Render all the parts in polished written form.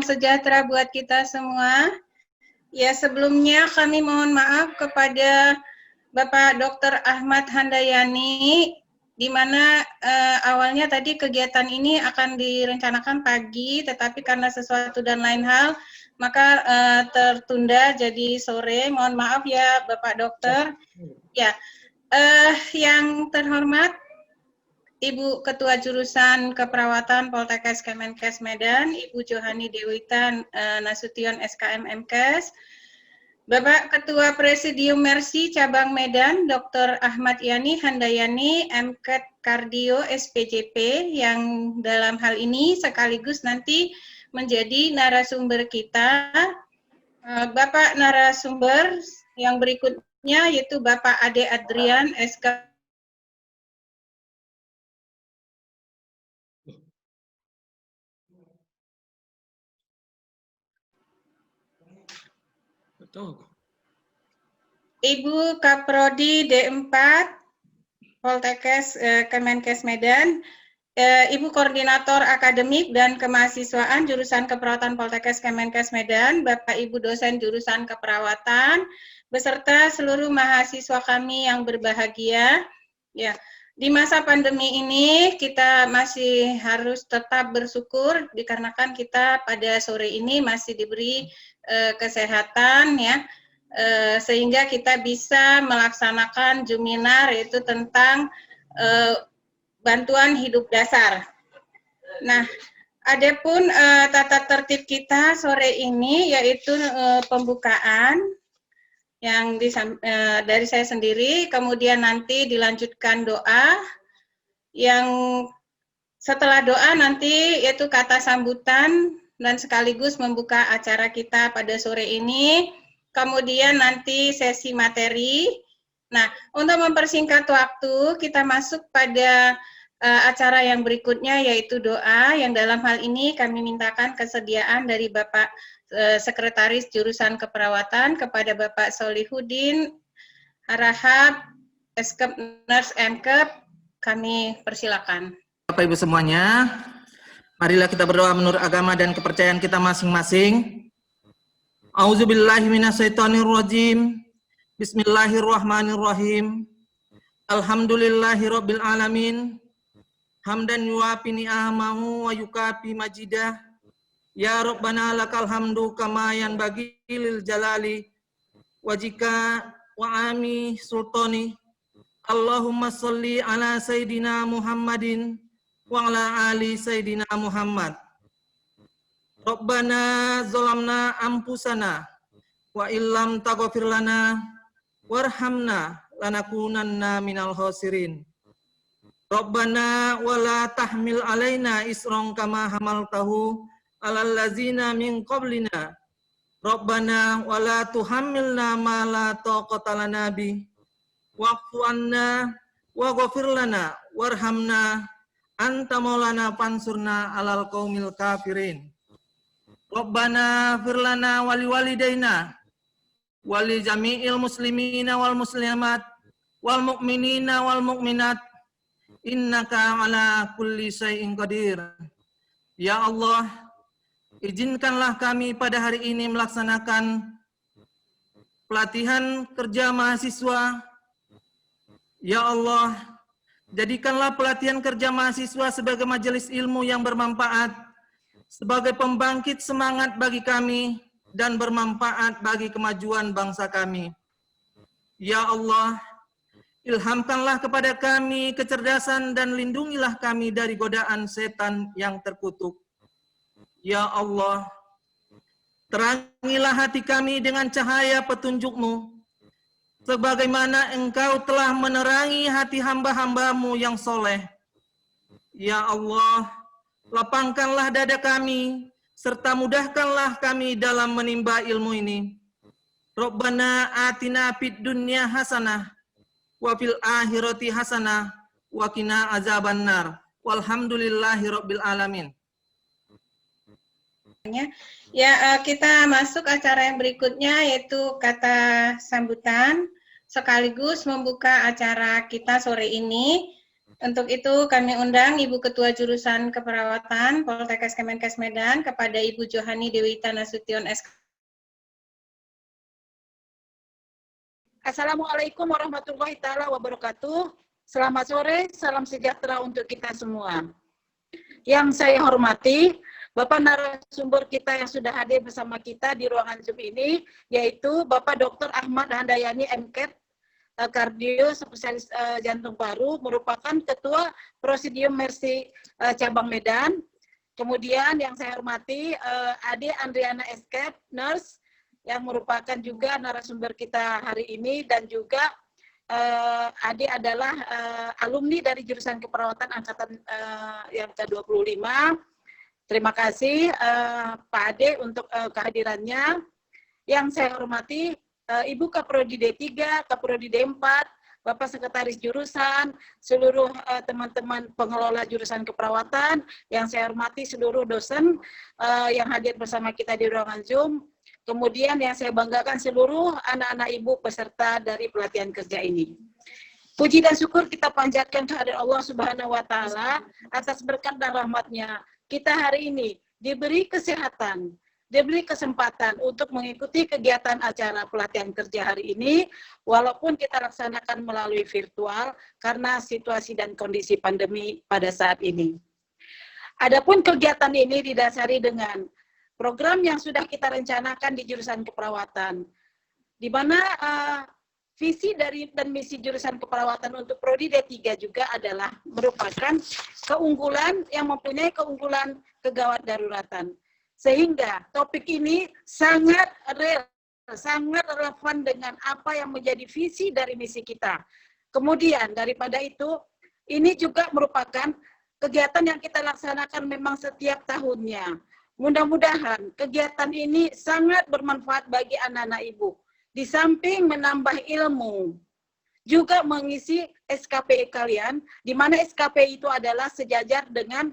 sejahtera buat kita semua. Ya, sebelumnya kami mohon maaf kepada Bapak Dr. Ahmad Handayani, di mana awalnya tadi kegiatan ini akan direncanakan pagi, tetapi karena sesuatu dan lain hal, maka tertunda jadi sore. Mohon maaf ya Bapak Dokter. Ya, yang terhormat Ibu Ketua Jurusan Keperawatan Poltekkes Kemenkes Medan, Ibu Johani Dewita Nasution SKM MKes, Bapak Ketua Presidium Mercy Cabang Medan, Dr. Ahmad Yani Handayani, MKet Kardio SPJP, yang dalam hal ini sekaligus nanti menjadi narasumber kita. Bapak narasumber yang berikutnya yaitu Bapak Ade Adrian SK. Ibu Kaprodi D4 Poltekkes Kemenkes Medan, Ibu Koordinator Akademik dan Kemahasiswaan Jurusan Keperawatan Poltekkes Kemenkes Medan, Bapak Ibu dosen Jurusan Keperawatan, beserta seluruh mahasiswa kami yang berbahagia. Ya, di masa pandemi ini kita masih harus tetap bersyukur dikarenakan kita pada sore ini masih diberi kesehatan ya. Sehingga kita bisa melaksanakan Juminar, yaitu tentang bantuan hidup dasar. Nah, adapun tata tertib kita sore ini yaitu pembukaan yang dari saya sendiri, kemudian nanti dilanjutkan doa, yang setelah doa nanti yaitu kata sambutan dan sekaligus membuka acara kita pada sore ini. Kemudian nanti sesi materi. Nah, untuk mempersingkat waktu, kita masuk pada acara yang berikutnya yaitu doa, yang dalam hal ini kami mintakan kesediaan dari Bapak Sekretaris Jurusan Keperawatan kepada Bapak Solihuddin Harahap, Eskep Nurse MKep, kami persilakan. Bapak Ibu semuanya, marilah kita berdoa menurut agama dan kepercayaan kita masing-masing. A'udzubillahi minasyaitonirrajim. Bismillahirrahmanirrahim. Alhamdulillahirabbil alamin. Hamdan yuwafi ni'amahu wa yukafi majidah. Ya Rabbana lakal hamdu kama yanbaghi lil jalali wajika wa ami sultani. Allahumma sholli ala sayyidina Muhammadin wa ala ali sayyidina Muhammad. Rabbana zolamna ampusana wa illam taghfir lana warhamna lanakunanna minal khosirin. Rabbana wala tahmil alaina isron kama hamaltahu alal ladzina min qablina. Rabbana wala tuhammilna ma la taqata lana bi. Wa'fu anna wa ghafir lana warhamna anta maulana fansurna alal qaumil kafirin. Rabbana firlana wali walidaina wali jami'il muslimina wal muslimat wal mu'minina wal mu'minat innaka ala kulli syai'in qadir. Ya Allah, izinkanlah kami pada hari ini melaksanakan pelatihan kerja mahasiswa. Ya Allah, jadikanlah pelatihan kerja mahasiswa sebagai majelis ilmu yang bermanfaat, sebagai pembangkit semangat bagi kami dan bermanfaat bagi kemajuan bangsa kami. Ya Allah, ilhamkanlah kepada kami kecerdasan dan lindungilah kami dari godaan setan yang terkutuk. Ya Allah, terangilah hati kami dengan cahaya petunjuk-Mu, sebagaimana Engkau telah menerangi hati hamba-hamba-Mu yang soleh. Ya Allah, lapangkanlah dada kami, serta mudahkanlah kami dalam menimba ilmu ini. Rabbana atina fid dunya hasanah, wa fil akhirati hasanah, wa qina azabannar. Walhamdulillahi rabbil alamin. Ya, kita masuk acara yang berikutnya yaitu kata sambutan, sekaligus membuka acara kita sore ini. Untuk itu kami undang Ibu Ketua Jurusan Keperawatan Poltekkes Kemenkes Medan kepada Ibu Johani Dewita Nasution SK. Assalamualaikum warahmatullahi taala wabarakatuh. Selamat sore, salam sejahtera untuk kita semua. Yang saya hormati Bapak narasumber kita yang sudah hadir bersama kita di ruangan Zoom ini, yaitu Bapak Dr. Ahmad Handayani MKet, kardio spesialis jantung paru, merupakan Ketua Presidium Mercy Cabang Medan. Kemudian yang saya hormati Ade Andriana Esket, nurse, yang merupakan juga narasumber kita hari ini, dan juga Ade adalah alumni dari jurusan keperawatan angkatan yang ke-25. Terima kasih Pak Ade untuk kehadirannya. Yang saya hormati Ibu Kaprodi D3, Kaprodi D4, Bapak Sekretaris Jurusan, seluruh teman-teman pengelola jurusan keperawatan, yang saya hormati seluruh dosen yang hadir bersama kita di ruangan Zoom. Kemudian yang saya banggakan seluruh anak-anak ibu peserta dari pelatihan kerja ini. Puji dan syukur kita panjatkan kehadirat Allah Subhanahu wa Ta'ala atas berkat dan rahmat-Nya. Kita hari ini diberi kesehatan, diberi kesempatan untuk mengikuti kegiatan acara pelatihan kerja hari ini, walaupun kita laksanakan melalui virtual karena situasi dan kondisi pandemi pada saat ini. Adapun kegiatan ini didasari dengan program yang sudah kita rencanakan di jurusan keperawatan, di mana visi dari dan misi jurusan keperawatan untuk Prodi D3 juga adalah merupakan keunggulan yang mempunyai keunggulan kegawat daruratan. Sehingga topik ini sangat relevan dengan apa yang menjadi visi dari misi kita. Kemudian daripada itu, ini juga merupakan kegiatan yang kita laksanakan memang setiap tahunnya. Mudah-mudahan kegiatan ini sangat bermanfaat bagi anak-anak ibu. Di samping menambah ilmu, juga mengisi SKPI kalian, di mana SKPI itu adalah sejajar dengan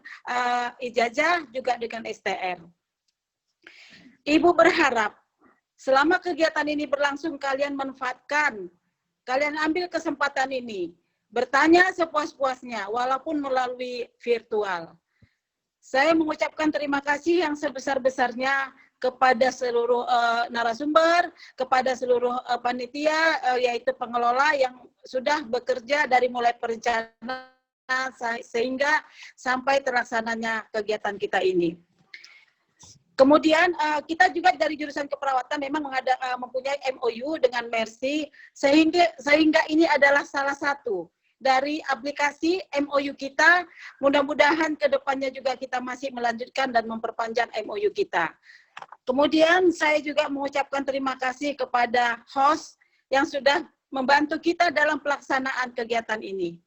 ijazah juga dengan STR. Ibu berharap selama kegiatan ini berlangsung kalian manfaatkan, kalian ambil kesempatan ini, bertanya sepuas-puasnya walaupun melalui virtual. Saya mengucapkan terima kasih yang sebesar-besarnya kepada seluruh narasumber, kepada seluruh panitia, yaitu pengelola yang sudah bekerja dari mulai perencanaan sehingga sampai terlaksananya kegiatan kita ini. Kemudian kita juga dari jurusan keperawatan memang mempunyai MOU dengan Mercy, sehingga ini adalah salah satu dari aplikasi MOU kita. Mudah-mudahan ke depannya juga kita masih melanjutkan dan memperpanjang MOU kita. Kemudian saya juga mengucapkan terima kasih kepada host yang sudah membantu kita dalam pelaksanaan kegiatan ini.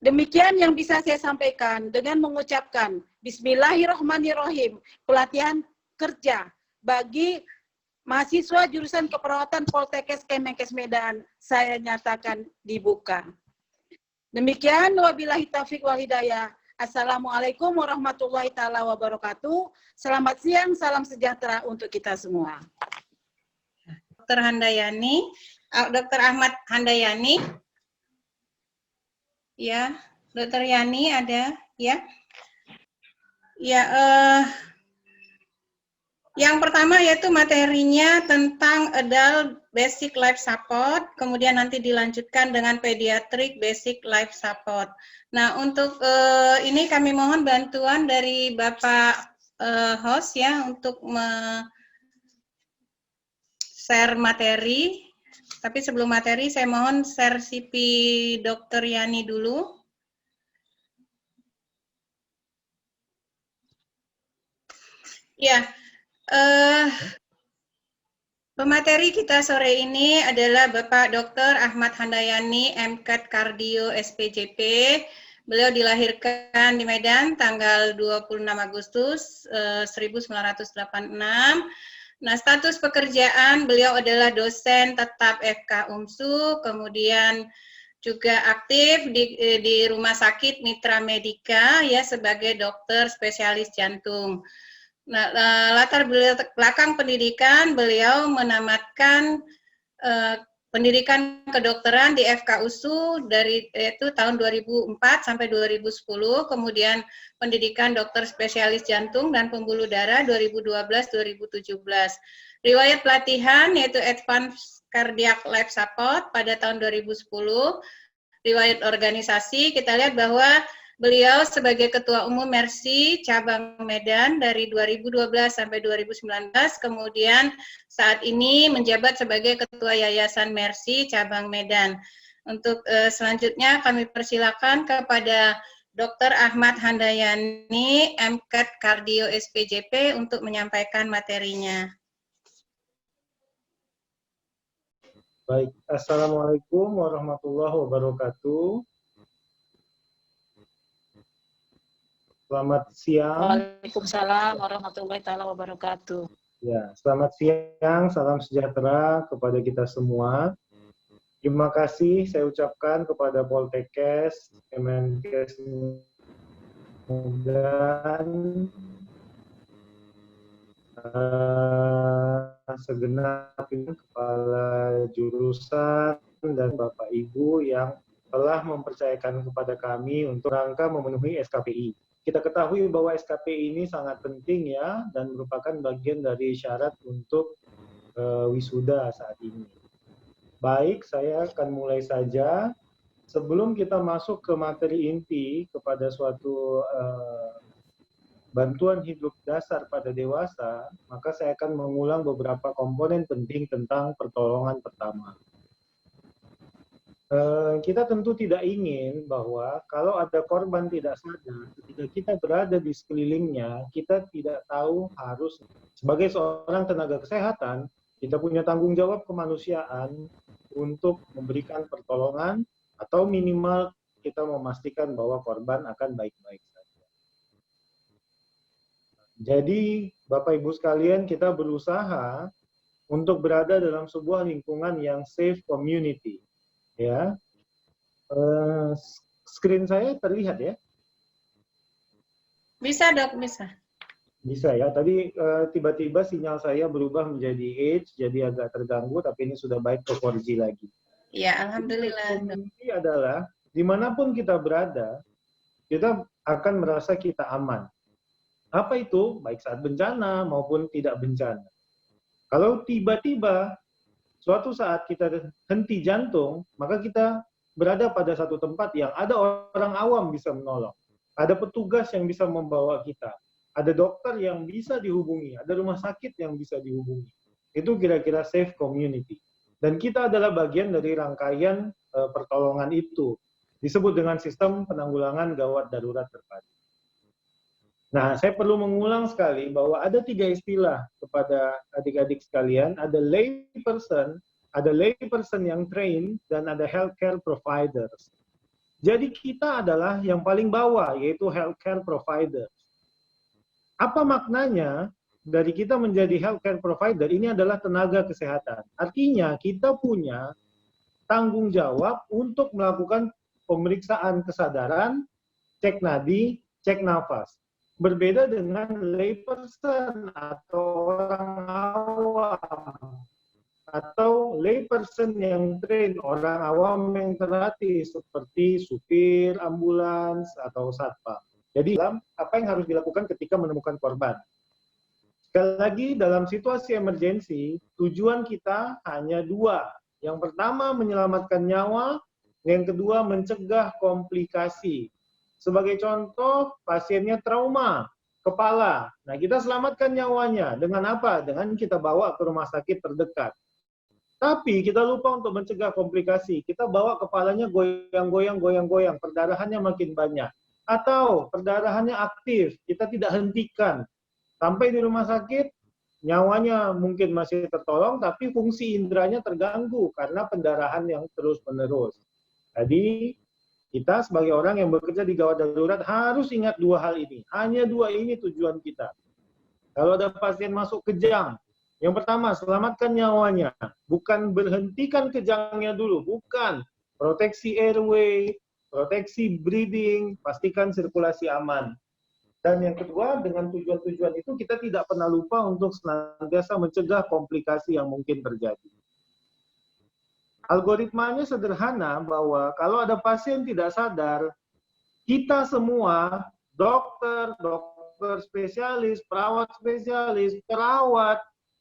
Demikian yang bisa saya sampaikan dengan mengucapkan Bismillahirrahmanirrahim, pelatihan kerja bagi mahasiswa jurusan keperawatan Poltekkes Kemenkes Medan saya nyatakan dibuka. Demikian, wabillahi taufiq wal hidayah. Assalamualaikum warahmatullahi taala wabarakatuh. Selamat siang, salam sejahtera untuk kita semua. Dr. Handayani, Dr. Ahmad Handayani. Ya, Dr. Yani ada, ya. Ya, yang pertama yaitu materinya tentang adult basic life support, kemudian nanti dilanjutkan dengan pediatric basic life support. Nah, untuk ini kami mohon bantuan dari Bapak host ya untuk share materi. Tapi sebelum materi saya mohon share CV Dr. Yani dulu. Ya, pemateri kita sore ini adalah Bapak Dr. Ahmad Handayani, MKet Kardio SPJP. Beliau dilahirkan di Medan tanggal 26 Agustus 1986. Nah, status pekerjaan beliau adalah dosen tetap FK UMSU, kemudian juga aktif di Rumah Sakit Mitra Medika ya sebagai dokter spesialis jantung. Nah, latar belakang pendidikan beliau menamatkan pendidikan kedokteran di FKUSU dari itu tahun 2004 sampai 2010, kemudian pendidikan dokter spesialis jantung dan pembuluh darah 2012-2017. Riwayat pelatihan yaitu Advanced Cardiac Life Support pada tahun 2010. Riwayat organisasi, kita lihat bahwa beliau sebagai Ketua Umum Mercy Cabang Medan dari 2012 sampai 2019, kemudian saat ini menjabat sebagai Ketua Yayasan Mercy Cabang Medan. Untuk selanjutnya kami persilakan kepada Dr. Ahmad Handayani, MCAT Cardio SPJP untuk menyampaikan materinya. Baik, Assalamualaikum warahmatullahi wabarakatuh. Selamat siang. Waalaikumsalam warahmatullahi taala wabarakatuh. Ya, selamat siang, salam sejahtera kepada kita semua. Terima kasih saya ucapkan kepada Poltekkes, Kemenkes Medan, segenap kepala jurusan dan Bapak Ibu yang telah mempercayakan kepada kami untuk rangka memenuhi SKPI. Kita ketahui bahwa SKPI ini sangat penting ya, dan merupakan bagian dari syarat untuk wisuda saat ini. Baik, saya akan mulai saja. Sebelum kita masuk ke materi inti kepada suatu bantuan hidup dasar pada dewasa, maka saya akan mengulang beberapa komponen penting tentang pertolongan pertama. Kita tentu tidak ingin bahwa kalau ada korban tidak sadar, ketika kita berada di sekelilingnya, kita tidak tahu harus, sebagai seorang tenaga kesehatan, kita punya tanggung jawab kemanusiaan untuk memberikan pertolongan, atau minimal kita memastikan bahwa korban akan baik-baik saja. Jadi, Bapak Ibu sekalian, kita berusaha untuk berada dalam sebuah lingkungan yang safe community. Ya, screen saya terlihat ya? Bisa dok, bisa. Bisa ya. Tadi tiba-tiba sinyal saya berubah menjadi H, jadi agak terganggu. Tapi ini sudah baik ke 4G lagi. Ya, alhamdulillah. Community adalah dimanapun kita berada, kita akan merasa kita aman. Apa itu? Baik saat bencana maupun tidak bencana. Kalau tiba-tiba suatu saat kita henti jantung, maka kita berada pada satu tempat yang ada orang awam bisa menolong. Ada petugas yang bisa membawa kita. Ada dokter yang bisa dihubungi. Ada rumah sakit yang bisa dihubungi. Itu kira-kira safe community. Dan kita adalah bagian dari rangkaian pertolongan itu. Disebut dengan sistem penanggulangan gawat darurat terpadu. Nah, saya perlu mengulang sekali bahwa ada 3 istilah kepada adik-adik sekalian. Ada lay person yang trained, dan ada healthcare providers. Jadi kita adalah yang paling bawah, yaitu healthcare providers. Apa maknanya dari kita menjadi healthcare provider? Ini adalah tenaga kesehatan. Artinya kita punya tanggung jawab untuk melakukan pemeriksaan kesadaran, cek nadi, cek nafas. Berbeda dengan layperson atau orang awam, atau layperson yang train, orang awam yang terlatih seperti supir ambulans atau satpam. Jadi apa yang harus dilakukan ketika menemukan korban? Sekali lagi, dalam situasi emergensi, tujuan kita hanya 2. Yang pertama menyelamatkan nyawa, yang kedua mencegah komplikasi. Sebagai contoh, pasiennya trauma kepala. Nah, kita selamatkan nyawanya. Dengan apa? Dengan kita bawa ke rumah sakit terdekat. Tapi kita lupa untuk mencegah komplikasi. Kita bawa kepalanya goyang-goyang, perdarahannya makin banyak. Atau perdarahannya aktif, kita tidak hentikan. Sampai di rumah sakit, nyawanya mungkin masih tertolong, tapi fungsi inderanya terganggu karena pendarahan yang terus-menerus. Jadi, kita sebagai orang yang bekerja di gawat darurat harus ingat 2 hal ini. Hanya 2 ini tujuan kita. Kalau ada pasien masuk kejang, yang pertama selamatkan nyawanya. Bukan berhentikan kejangnya dulu, bukan. Proteksi airway, proteksi breathing, pastikan sirkulasi aman. Dan yang kedua, dengan tujuan-tujuan itu kita tidak pernah lupa untuk senantiasa mencegah komplikasi yang mungkin terjadi. Algoritmanya sederhana bahwa kalau ada pasien tidak sadar, kita semua, dokter spesialis,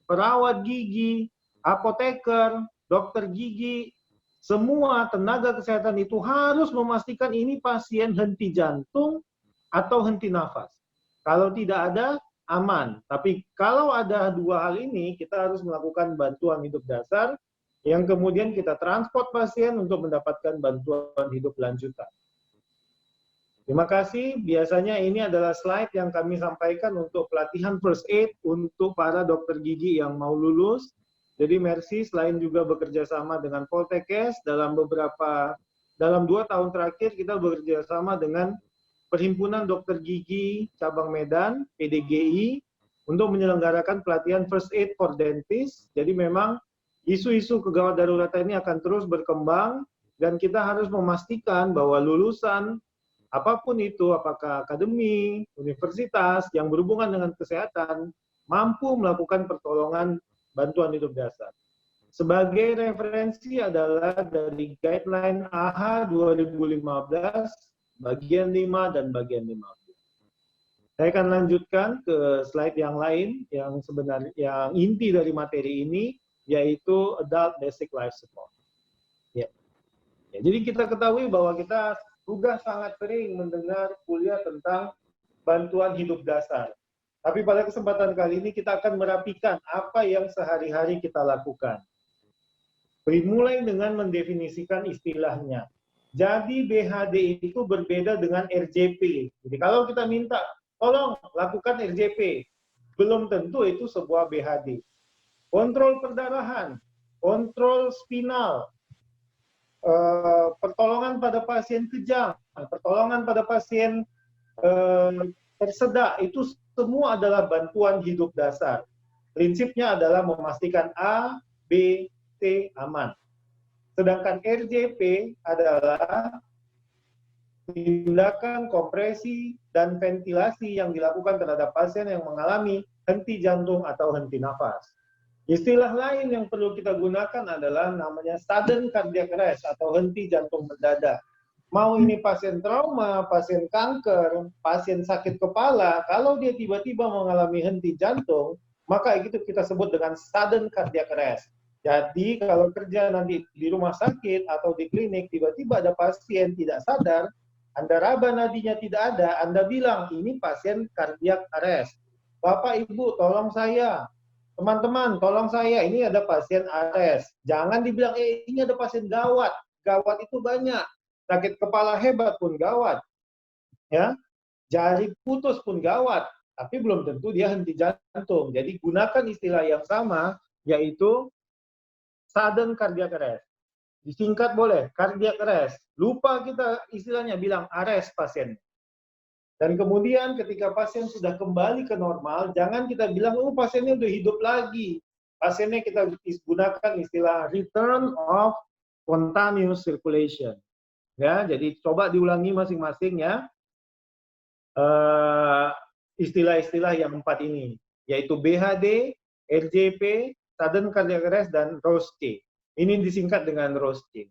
perawat gigi, apoteker, dokter gigi, semua tenaga kesehatan itu harus memastikan ini pasien henti jantung atau henti nafas. Kalau tidak ada, aman. Tapi kalau ada dua hal ini, kita harus melakukan bantuan hidup dasar yang kemudian kita transport pasien untuk mendapatkan bantuan hidup lanjutan. Terima kasih. Biasanya ini adalah slide yang kami sampaikan untuk pelatihan first aid untuk para dokter gigi yang mau lulus. Jadi Mercy selain juga bekerja sama dengan Poltekkes, dalam 2 tahun terakhir kita bekerja sama dengan Perhimpunan Dokter Gigi Cabang Medan, PDGI, untuk menyelenggarakan pelatihan first aid for dentist. Jadi memang isu-isu kegawat daruratan ini akan terus berkembang dan kita harus memastikan bahwa lulusan apapun itu, apakah akademi, universitas yang berhubungan dengan kesehatan, mampu melakukan pertolongan bantuan hidup dasar. Sebagai referensi adalah dari Guideline AHA 2015, bagian 5 dan bagian 15. Saya akan lanjutkan ke slide yang lain yang sebenarnya yang inti dari materi ini, yaitu Adult Basic Life Support. Ya. Jadi kita ketahui bahwa kita juga sangat sering mendengar kuliah tentang bantuan hidup dasar. Tapi pada kesempatan kali ini kita akan merapikan apa yang sehari-hari kita lakukan. Dimulai dengan mendefinisikan istilahnya. Jadi BHD itu berbeda dengan RJP. Jadi kalau kita minta, tolong lakukan RJP, belum tentu itu sebuah BHD. Kontrol perdarahan, kontrol spinal, pertolongan pada pasien kejang, pertolongan pada pasien tersedak, itu semua adalah bantuan hidup dasar. Prinsipnya adalah memastikan A, B, C aman. Sedangkan RJP adalah tindakan kompresi dan ventilasi yang dilakukan terhadap pasien yang mengalami henti jantung atau henti nafas. Istilah lain yang perlu kita gunakan adalah namanya sudden cardiac arrest atau henti jantung mendadak. Mau ini pasien trauma, pasien kanker, pasien sakit kepala, kalau dia tiba-tiba mengalami henti jantung, maka itu kita sebut dengan sudden cardiac arrest. Jadi kalau kerja nanti di rumah sakit atau di klinik, tiba-tiba ada pasien tidak sadar, Anda raba nadinya tidak ada, Anda bilang ini pasien cardiac arrest. Bapak Ibu tolong saya, teman-teman tolong saya, ini ada pasien arrest. Jangan dibilang ini ada pasien gawat. Gawat itu banyak. Sakit kepala hebat pun gawat. Ya. Jari putus pun gawat, tapi belum tentu dia henti jantung. Jadi gunakan istilah yang sama, yaitu sudden cardiac arrest. Disingkat boleh, cardiac arrest. Lupa kita istilahnya bilang arrest pasien. Dan kemudian ketika pasien sudah kembali ke normal, jangan kita bilang, oh pasiennya udah hidup lagi. Pasiennya kita gunakan istilah return of spontaneous circulation. Ya, jadi coba diulangi masing-masing ya. Istilah-istilah yang 4 ini, yaitu BHD, RJP, sudden cardiac arrest, dan ROSC. Ini disingkat dengan ROSC.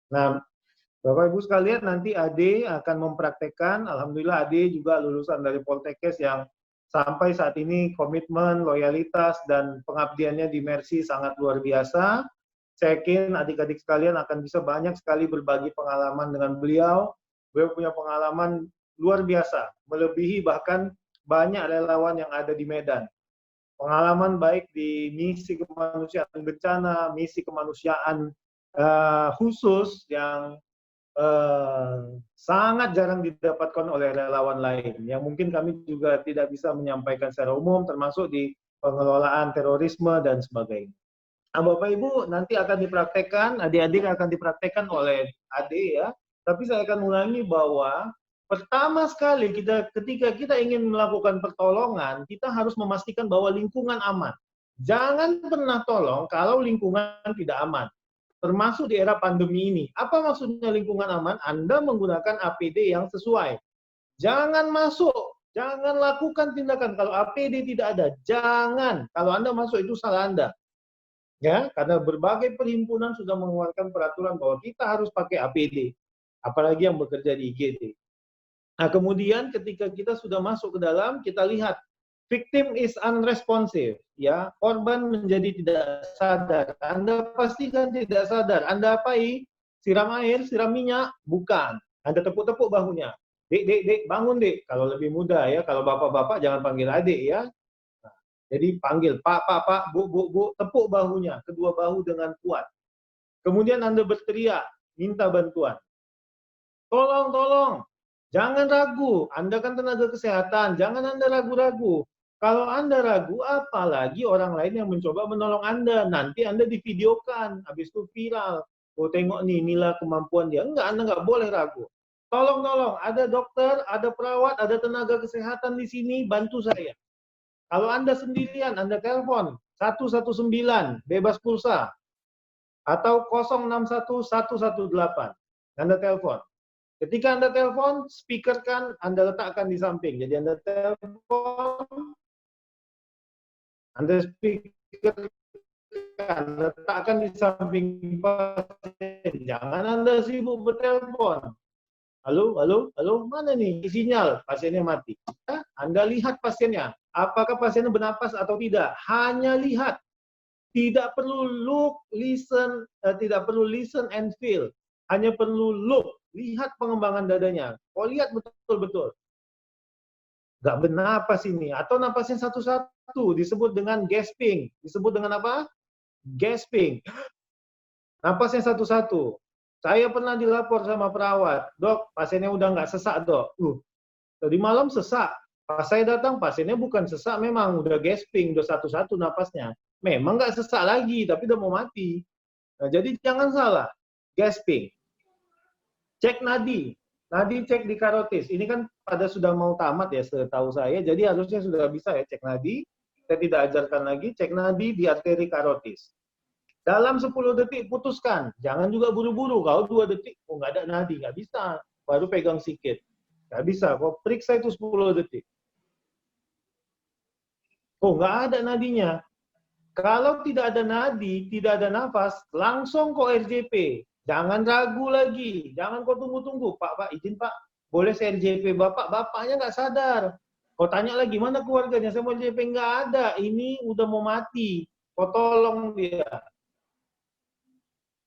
Nah, Bapak Ibu sekalian, nanti Ade akan mempraktekkan. Alhamdulillah Ade juga lulusan dari Poltekkes yang sampai saat ini komitmen, loyalitas, dan pengabdiannya di Mercy sangat luar biasa. Saya yakin adik-adik sekalian akan bisa banyak sekali berbagi pengalaman dengan beliau. Beliau punya pengalaman luar biasa, melebihi bahkan banyak relawan yang ada di Medan. Pengalaman baik di misi kemanusiaan bencana, misi kemanusiaan khusus yang sangat jarang didapatkan oleh relawan lain, yang mungkin kami juga tidak bisa menyampaikan secara umum, termasuk di pengelolaan terorisme dan sebagainya. Nah, Bapak Ibu nanti akan dipraktekkan, adik-adik akan dipraktekkan oleh Ade ya, tapi saya akan ulangi bahwa pertama sekali ketika kita ingin melakukan pertolongan, kita harus memastikan bahwa lingkungan aman. Jangan pernah tolong kalau lingkungan tidak aman. Termasuk di era pandemi ini. Apa maksudnya lingkungan aman? Anda menggunakan APD yang sesuai. Jangan masuk, jangan lakukan tindakan kalau APD tidak ada. Jangan. Kalau Anda masuk itu salah Anda. Ya, karena berbagai perhimpunan sudah mengeluarkan peraturan bahwa kita harus pakai APD, apalagi yang bekerja di IGD. Nah, kemudian ketika kita sudah masuk ke dalam, kita lihat victim is unresponsive, ya, korban menjadi tidak sadar. Anda pastikan tidak sadar. Anda apai? Siram air, siram minyak? Bukan. Anda tepuk-tepuk bahunya. Dek, bangun dek. Kalau lebih muda ya, kalau bapak-bapak jangan panggil adik ya. Jadi panggil pak, bu, tepuk bahunya, kedua bahu dengan kuat. Kemudian Anda berteriak, minta bantuan. Tolong, jangan ragu. Anda kan tenaga kesehatan, jangan Anda ragu-ragu. Kalau Anda ragu, apalagi orang lain yang mencoba menolong Anda. Nanti Anda divideokan, habis itu viral. Oh tengok nih, inilah kemampuan dia. Enggak, Anda nggak boleh ragu. Tolong, ada dokter, ada perawat, ada tenaga kesehatan di sini, bantu saya. Kalau Anda sendirian, Anda telepon 119 bebas pulsa atau 061 118. Anda telepon. Ketika Anda telepon, speakerkan, Anda letakkan di samping. Jadi Anda telepon, Anda speakerkan, letakkan di samping pasien. Jangan Anda sibuk bertelepon. Halo, mana nih sinyal? Pasiennya mati. Anda lihat pasiennya. Apakah pasiennya bernapas atau tidak? Hanya lihat. Tidak perlu look, listen, tidak perlu listen and feel. Hanya perlu look. Lihat pengembangan dadanya. Oh, lihat betul-betul. Nggak bernapas ini. Atau napasnya satu-satu. Disebut dengan gasping. Disebut dengan apa? Gasping. Napasnya satu-satu. Saya pernah dilapor sama perawat, dok, pasiennya udah nggak sesak, dok. Tadi malam sesak. Pas saya datang, pasiennya bukan sesak, memang udah gasping, udah satu-satu napasnya. Memang nggak sesak lagi, tapi udah mau mati. Nah, jadi jangan salah, gasping. Cek nadi. Nadi cek di karotis. Ini kan pada sudah mau tamat ya, setahu saya. Jadi harusnya sudah bisa ya cek nadi. Saya tidak ajarkan lagi, cek nadi di arteri karotis. Dalam 10 detik putuskan. Jangan juga buru-buru. Kalau 2 detik, oh nggak ada nadi. Nggak bisa. Baru pegang sikit. Nggak bisa. Kok periksa itu 10 detik. Oh nggak ada nadinya. Kalau tidak ada nadi, tidak ada nafas, langsung kok RJP. Jangan ragu lagi. Jangan kau tunggu-tunggu. Pak, izin Pak. Boleh saya RJP Bapak? Bapaknya nggak sadar. Kau tanya lagi, mana keluarganya? Saya mau RJP. Nggak ada. Ini udah mau mati. Kau tolong dia.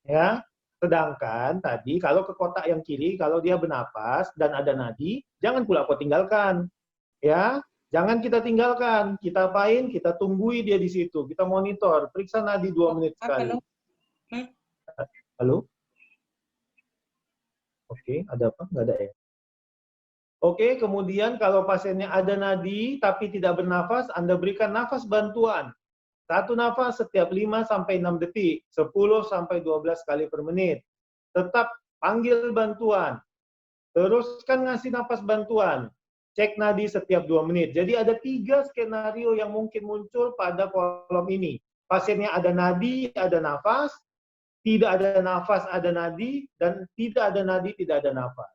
Ya, sedangkan tadi kalau ke kotak yang kiri, kalau dia bernapas dan ada nadi, jangan pula kau tinggalkan. Ya, jangan kita tinggalkan. Kita apain? Kita tunggui dia di situ. Kita monitor, periksa nadi 2 menit sekali. Halo? Oke, ada apa? Nggak ada ya? Oke, kemudian kalau pasiennya ada nadi tapi tidak bernafas, Anda berikan nafas bantuan. 1 nafas setiap 5-6 detik, 10-12 kali per menit. Tetap panggil bantuan. Teruskan ngasih nafas bantuan. Cek nadi setiap 2 menit. Jadi ada 3 skenario yang mungkin muncul pada kolom ini. Pasiennya ada nadi, ada nafas. Tidak ada nafas, ada nadi. Dan tidak ada nadi, tidak ada nafas.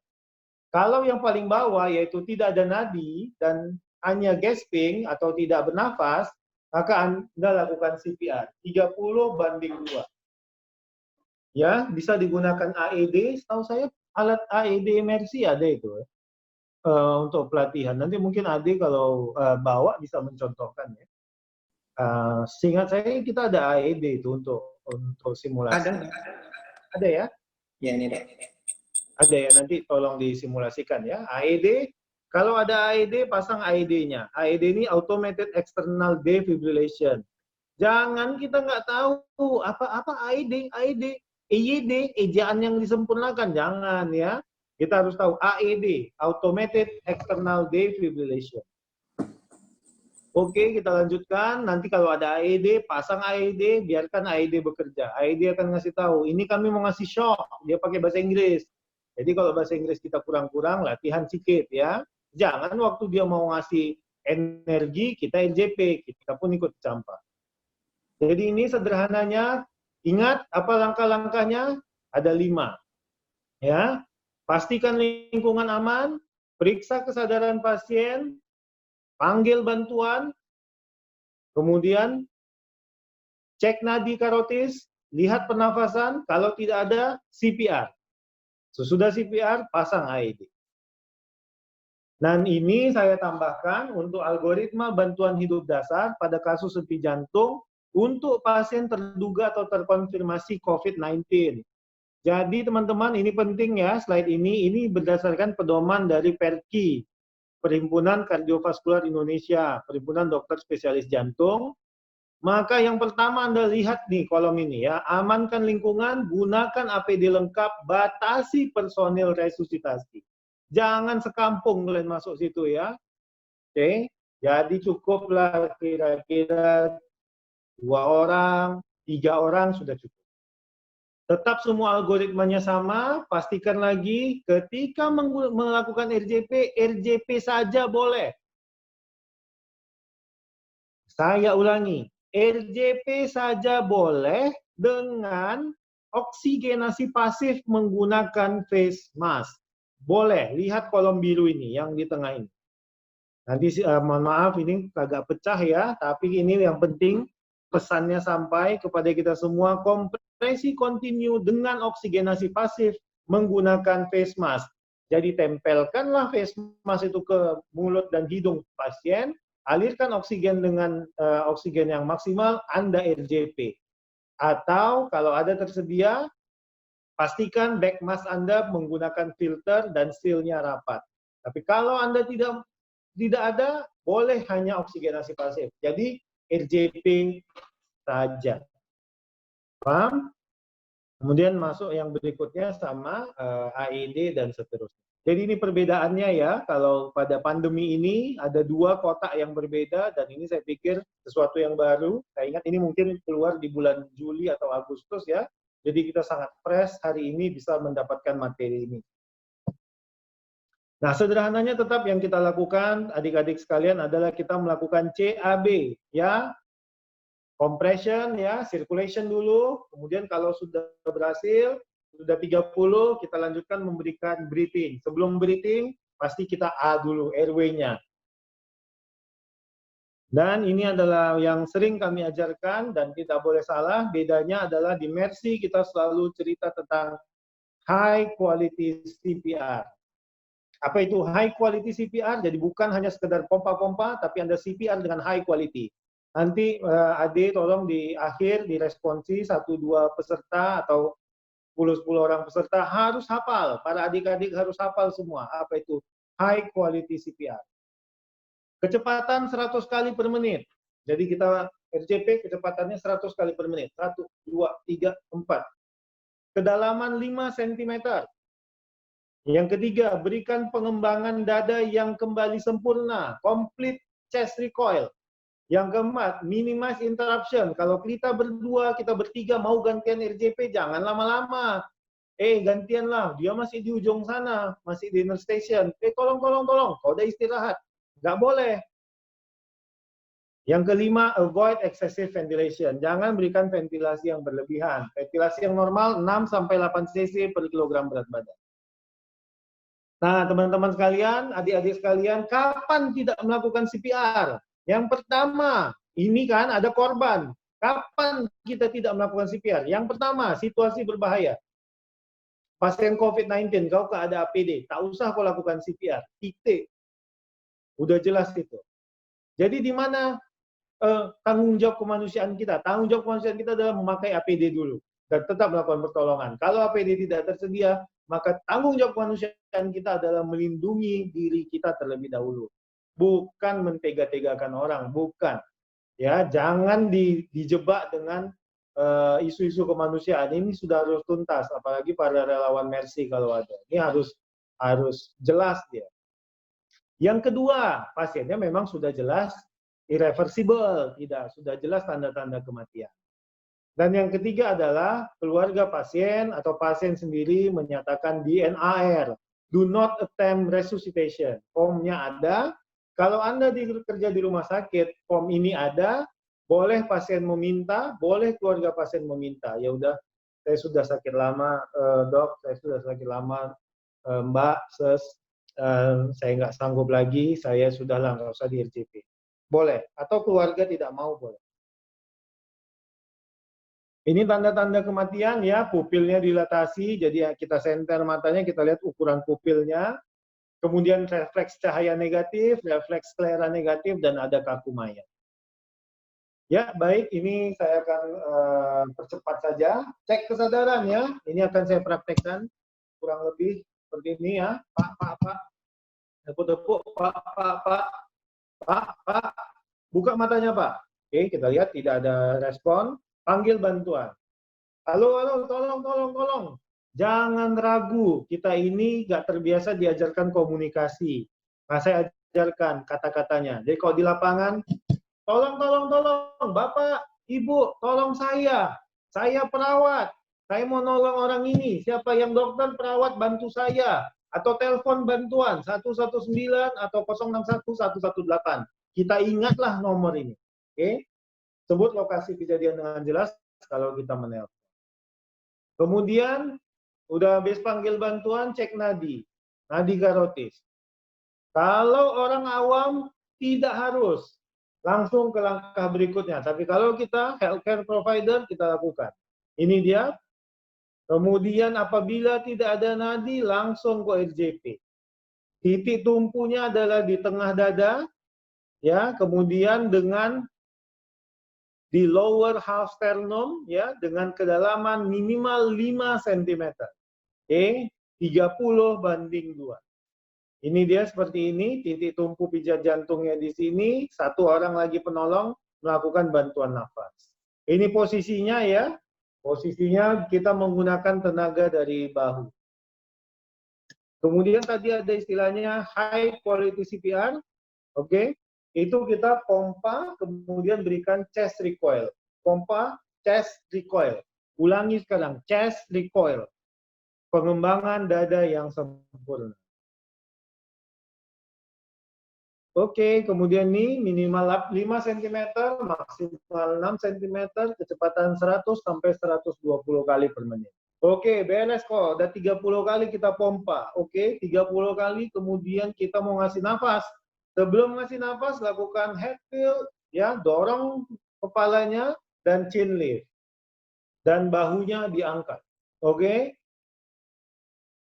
Kalau yang paling bawah, yaitu tidak ada nadi dan hanya gasping atau tidak bernafas, maka Anda lakukan CPR. 30:2. Ya, bisa digunakan AED. Setahu saya alat AED emergency ada itu untuk pelatihan. Nanti mungkin Ade kalau bawa bisa mencontohkan ya. Seingat saya kita ada AED itu untuk simulasi. Ada ya? Ya ini dok. Ada ya, nanti tolong disimulasikan ya. AED. Kalau ada AED, pasang AED-nya. AED ini Automated External Defibrillation. Jangan kita nggak tahu apa AED, EYD, ejaan yang disempurnakan. Jangan ya. Kita harus tahu AED, Automated External Defibrillation. Oke, kita lanjutkan. Nanti kalau ada AED, pasang AED, biarkan AED bekerja. AED akan ngasih tahu, ini kami mau ngasih shock. Dia pakai bahasa Inggris. Jadi kalau bahasa Inggris kita kurang-kurang, latihan sedikit ya. Jangan waktu dia mau ngasih energi, kita NJP, kita pun ikut campak. Jadi ini sederhananya, ingat apa langkah-langkahnya? Ada 5. Ya, pastikan lingkungan aman, periksa kesadaran pasien, panggil bantuan, kemudian cek nadi karotis, lihat pernafasan, kalau tidak ada CPR. Sesudah CPR, pasang AED. Dan ini saya tambahkan untuk algoritma bantuan hidup dasar pada kasus henti jantung untuk pasien terduga atau terkonfirmasi COVID-19. Jadi teman-teman, ini penting ya, slide ini berdasarkan pedoman dari PERKI, Perhimpunan Kardiovaskular Indonesia, Perhimpunan Dokter Spesialis Jantung. Maka yang pertama Anda lihat nih kolom ini ya, amankan lingkungan, gunakan APD lengkap, batasi personil resusitasi. Jangan sekampung kalian masuk situ ya. Oke, jadi cukuplah kira-kira 2 orang, 3 orang sudah cukup. Tetap semua algoritmanya sama, pastikan lagi ketika melakukan RJP, RJP saja boleh. Saya ulangi, RJP saja boleh dengan oksigenasi pasif menggunakan face mask. Boleh, lihat kolom biru ini yang di tengah ini. Nanti mohon maaf ini agak pecah ya, tapi ini yang penting pesannya sampai kepada kita semua, kompresi kontinu dengan oksigenasi pasif menggunakan face mask. Jadi tempelkanlah face mask itu ke mulut dan hidung pasien, alirkan oksigen dengan oksigen yang maksimal, Anda RJP. Atau kalau ada tersedia, pastikan back mask Anda menggunakan filter dan sealnya rapat. Tapi kalau Anda tidak ada, boleh hanya oksigenasi pasif. Jadi RJP saja. Paham? Kemudian masuk yang berikutnya sama AED dan seterusnya. Jadi ini perbedaannya ya, kalau pada pandemi ini ada 2 kotak yang berbeda dan ini saya pikir sesuatu yang baru. Saya ingat ini mungkin keluar di bulan Juli atau Agustus ya. Jadi kita sangat fresh hari ini bisa mendapatkan materi ini. Nah, sederhananya tetap yang kita lakukan adik-adik sekalian adalah kita melakukan CAB ya. Compression ya, circulation dulu, kemudian kalau sudah berhasil, sudah 30, kita lanjutkan memberikan breathing. Sebelum breathing, pasti kita A dulu, airway-nya. Dan ini adalah yang sering kami ajarkan dan tidak boleh salah, bedanya adalah di Mercy kita selalu cerita tentang high quality CPR. Apa itu high quality CPR? Jadi bukan hanya sekedar pompa-pompa, tapi Anda CPR dengan high quality. Nanti Ade tolong di akhir diresponsi 1-2 peserta atau 10 orang peserta harus hafal. Para adik-adik harus hafal semua. Apa itu high quality CPR? Kecepatan 100 kali per menit. Jadi kita RJP kecepatannya 100 kali per menit. 1, 2, 3, 4. Kedalaman 5 cm. Yang ketiga, berikan pengembangan dada yang kembali sempurna. Complete chest recoil. Yang keempat, minimize interruption. Kalau kita berdua, kita bertiga mau gantian RJP, jangan lama-lama. Gantianlah, dia masih di ujung sana, masih di nurse station. Tolong, kau udah istirahat. Nggak boleh. Yang kelima, avoid excessive ventilation. Jangan berikan ventilasi yang berlebihan. Ventilasi yang normal 6-8 cc per kilogram berat badan. Nah, teman-teman sekalian, adik-adik sekalian, kapan tidak melakukan CPR? Yang pertama, ini kan ada korban. Kapan kita tidak melakukan CPR? Yang pertama, situasi berbahaya. Pasien COVID-19, kau ada APD, tak usah kau lakukan CPR. Titik. Udah jelas itu. Jadi di mana tanggung jawab kemanusiaan kita? Tanggung jawab kemanusiaan kita adalah memakai APD dulu. Dan tetap melakukan pertolongan. Kalau APD tidak tersedia, maka tanggung jawab kemanusiaan kita adalah melindungi diri kita terlebih dahulu. Bukan mentega-tegakan orang, bukan. Ya, jangan dijebak dengan isu-isu kemanusiaan. Ini sudah harus tuntas, apalagi para relawan Mercy kalau ada. Ini harus jelas dia. Yang kedua, pasiennya memang sudah jelas irreversible, sudah jelas tanda-tanda kematian. Dan yang ketiga adalah keluarga pasien atau pasien sendiri menyatakan DNAR, do not attempt resuscitation. Formnya ada. Kalau Anda kerja di rumah sakit, form ini ada, boleh pasien meminta, boleh keluarga pasien meminta. Ya udah, saya sudah sakit lama, dok, saya sudah sakit lama, mbak, ses, saya nggak sanggup lagi, saya sudah lah, nggak usah di RJP. Boleh, atau keluarga tidak mau, boleh. Ini tanda-tanda kematian ya, pupilnya dilatasi, jadi kita senter matanya, kita lihat ukuran pupilnya, kemudian refleks cahaya negatif, refleks sklera negatif, dan ada kaku mayat. Ya, baik, ini saya akan percepat saja. Cek kesadaran ya, ini akan saya praktekkan kurang lebih seperti ini ya. Pak. Tepuk-tepuk, Pak. Buka matanya, Pak. Oke, kita lihat tidak ada respon. Panggil bantuan. Halo, tolong. Jangan ragu, kita ini nggak terbiasa diajarkan komunikasi. Nah, saya ajarkan kata-katanya. Jadi kalau di lapangan, tolong, Bapak, Ibu, tolong saya. Saya perawat. Saya mau nolong orang ini. Siapa yang dokter, perawat, bantu saya. Atau telepon bantuan, 119 atau 061 118. Kita ingatlah nomor ini. Oke? Sebut lokasi kejadian dengan jelas kalau kita menelpon. Kemudian, udah habis panggil bantuan, cek nadi karotis. Kalau orang awam, tidak harus langsung ke langkah berikutnya. Tapi kalau kita healthcare provider, kita lakukan. Ini dia. Kemudian apabila tidak ada nadi, langsung ke RJP. Titik tumpunya adalah di tengah dada, ya. Kemudian dengan di lower half sternum, ya, dengan kedalaman minimal 5 cm. Oke, 30:2. Ini dia seperti ini, titik tumpu pijat jantungnya di sini, satu orang lagi penolong melakukan bantuan nafas. Ini posisinya ya, posisinya kita menggunakan tenaga dari bahu. Kemudian tadi ada istilahnya high quality CPR, oke? Itu kita pompa, kemudian berikan chest recoil. Pompa, chest recoil. Ulangi sekarang, chest recoil. Pengembangan dada yang sempurna. Oke, kemudian ini minimal 5 cm, maksimal 6 cm, kecepatan 100 sampai 120 kali per menit. Oke, beres kok. Udah 30 kali kita pompa. Oke, 30 kali, kemudian kita mau ngasih nafas. Sebelum ngasih nafas, lakukan head tilt, ya, dorong kepalanya dan chin lift. Dan bahunya diangkat. Oke?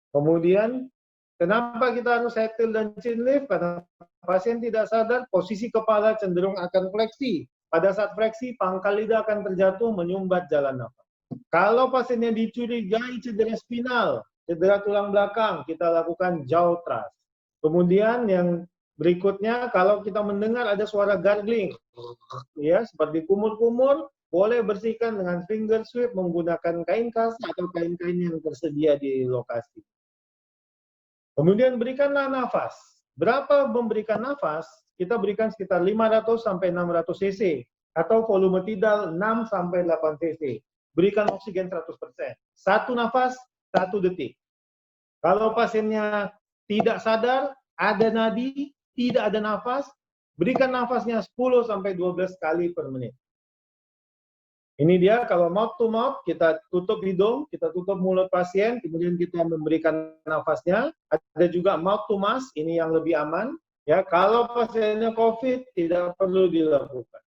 Kemudian, kenapa kita harus head tilt dan chin lift? Karena pasien tidak sadar, posisi kepala cenderung akan fleksi. Pada saat fleksi, pangkal lidah akan terjatuh menyumbat jalan nafas. Kalau pasiennya dicurigai cedera spinal, cedera tulang belakang, kita lakukan jaw thrust. Kemudian yang berikutnya, kalau kita mendengar ada suara gargling, ya, seperti kumur-kumur, boleh bersihkan dengan finger sweep menggunakan kain kas atau kain-kain yang tersedia di lokasi. Kemudian berikanlah nafas. Berapa memberikan nafas? Kita berikan sekitar 500 sampai 600 cc atau volume tidal 6 sampai 8 cc. Berikan oksigen 100%. Satu nafas, 1 detik. Kalau pasiennya tidak sadar, ada nadi, tidak ada nafas, berikan nafasnya 10 sampai 12 kali per menit. Ini dia, kalau mouth to mouth, kita tutup hidung, kita tutup mulut pasien, kemudian kita memberikan nafasnya. Ada juga mouth to mask, ini yang lebih aman. Ya, kalau pasiennya COVID, tidak perlu dilakukan.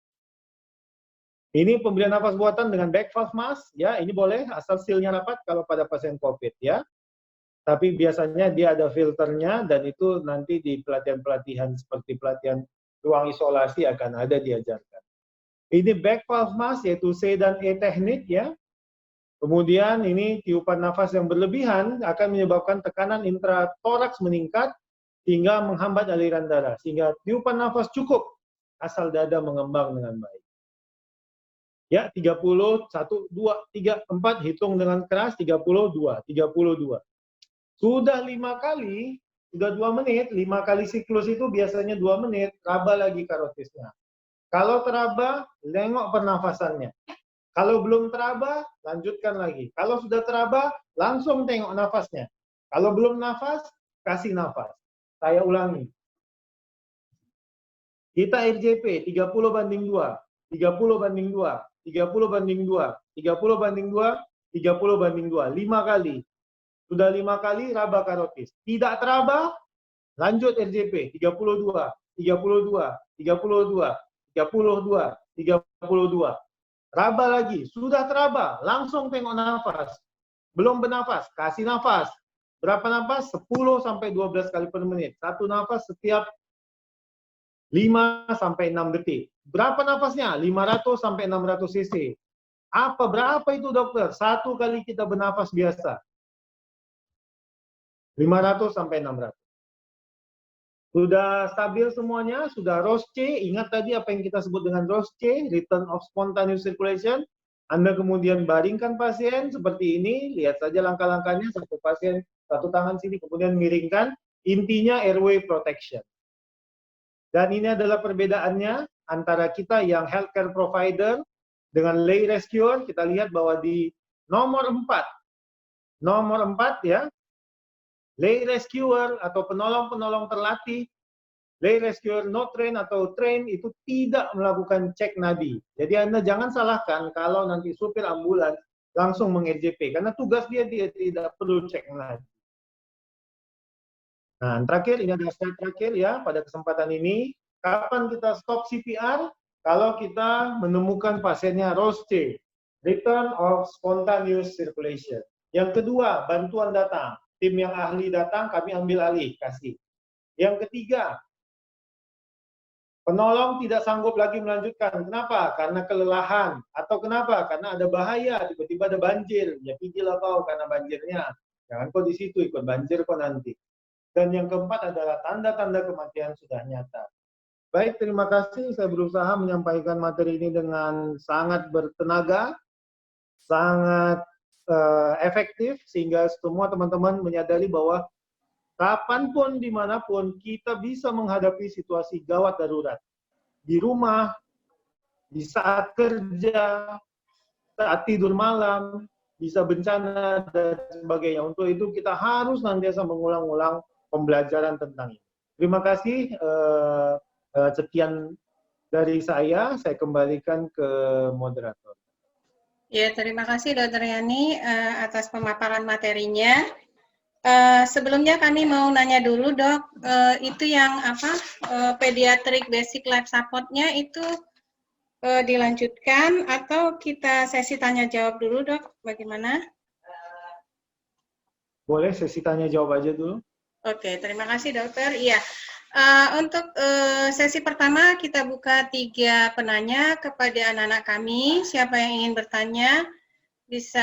Ini pemberian nafas buatan dengan back valve mask, ya, ini boleh, asal sealnya rapat kalau pada pasien COVID, ya. Tapi biasanya dia ada filternya, dan itu nanti di pelatihan-pelatihan seperti pelatihan ruang isolasi akan ada diajarkan. Ini back valve mask, yaitu C dan E teknik, ya. Kemudian ini tiupan nafas yang berlebihan akan menyebabkan tekanan intratoraks meningkat hingga menghambat aliran darah. Sehingga tiupan nafas cukup asal dada mengembang dengan baik. Ya, 30, 1, 2, 3, 4, hitung dengan keras, 32, 32. Sudah 5 kali, sudah 2 menit, 5 kali siklus itu biasanya 2 menit, raba lagi karotisnya. Kalau teraba, lengok pernafasannya. Kalau belum teraba, lanjutkan lagi. Kalau sudah teraba, langsung tengok nafasnya. Kalau belum nafas, kasih nafas. Saya ulangi. Kita RJP 30:2, 30:2, 30:2, 30:2, 30:2, 5 kali. Sudah 5 kali raba karotis. Tidak teraba, lanjut RJP 32, 32, 32, 32, 32. Raba lagi, sudah teraba, langsung tengok nafas. Belum bernafas, kasih nafas. Berapa nafas? 10 sampai 12 kali per menit. Satu nafas setiap 5 sampai 6 detik. Berapa nafasnya? 500 sampai 600 cc. Berapa itu dokter? Satu kali kita bernafas biasa. 500 sampai 600. Sudah stabil semuanya, sudah ROSC, ingat tadi apa yang kita sebut dengan ROSC, return of spontaneous circulation. Anda kemudian baringkan pasien seperti ini, lihat saja langkah-langkahnya, satu pasien, satu tangan sini, kemudian miringkan, intinya airway protection. Dan ini adalah perbedaannya antara kita yang healthcare provider dengan lay rescuer. Kita lihat bahwa di nomor 4 ya, lay rescuer atau penolong-penolong terlatih, lay rescuer no train atau train itu tidak melakukan cek nadi. Jadi Anda jangan salahkan kalau nanti supir ambulans langsung meng-RJP, karena tugas dia tidak perlu cek nadi. Nah, terakhir, ini adalah slide terakhir ya, pada kesempatan ini, kapan kita stop CPR? Kalau kita menemukan pasiennya ROSC, return of spontaneous circulation. Yang kedua, bantuan datang. Tim yang ahli datang, kami ambil alih, kasih. Yang ketiga, penolong tidak sanggup lagi melanjutkan. Kenapa? Karena kelelahan. Atau kenapa? Karena ada bahaya, tiba-tiba ada banjir. Ya pijilah kau karena banjirnya. Jangan kau di situ, ikut banjir kau nanti. Dan yang keempat adalah tanda-tanda kematian sudah nyata. Baik, terima kasih. Saya berusaha menyampaikan materi ini dengan sangat bertenaga, sangat efektif, sehingga semua teman-teman menyadari bahwa kapanpun, dimanapun, kita bisa menghadapi situasi gawat darurat. Di rumah, di saat kerja, saat tidur malam, bisa bencana, dan sebagainya. Untuk itu kita harus nantiasa mengulang-ulang pembelajaran tentang ini. Terima kasih. Sekian dari saya kembalikan ke moderator. Ya, terima kasih Dr. Yani atas pemaparan materinya. Sebelumnya kami mau nanya dulu dok, itu yang apa pediatric basic life support-nya itu dilanjutkan atau kita sesi tanya jawab dulu dok, bagaimana? Boleh sesi tanya jawab aja dulu. Oke, terima kasih dokter. Iya, untuk sesi pertama kita buka 3 penanya kepada anak-anak kami. Siapa yang ingin bertanya bisa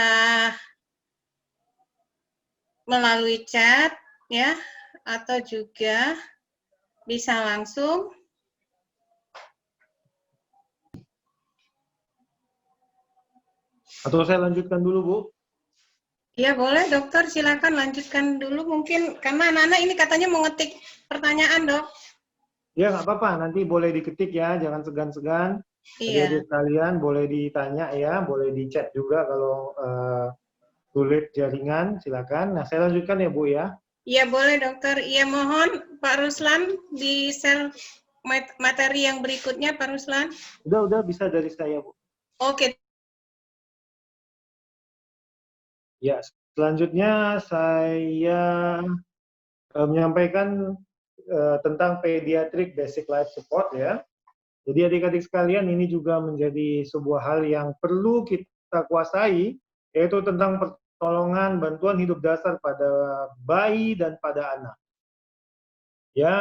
melalui chat ya, atau juga bisa langsung. Atau saya lanjutkan dulu, Bu? Ya boleh dokter, silakan lanjutkan dulu mungkin karena anak-anak ini katanya mau ngetik pertanyaan dok. Ya nggak apa-apa, nanti boleh diketik ya, jangan segan-segan. Iya. Adik-adik sekalian boleh ditanya ya, boleh di chat juga kalau sulit jaringan, silakan. Nah saya lanjutkan ya Bu ya. Iya boleh dokter. Iya mohon Pak Ruslan di share materi yang berikutnya Pak Ruslan. Udah bisa dari saya Bu. Oke. Ya, selanjutnya saya menyampaikan tentang pediatric basic life support ya. Jadi adik-adik sekalian, ini juga menjadi sebuah hal yang perlu kita kuasai, yaitu tentang pertolongan bantuan hidup dasar pada bayi dan pada anak. Ya,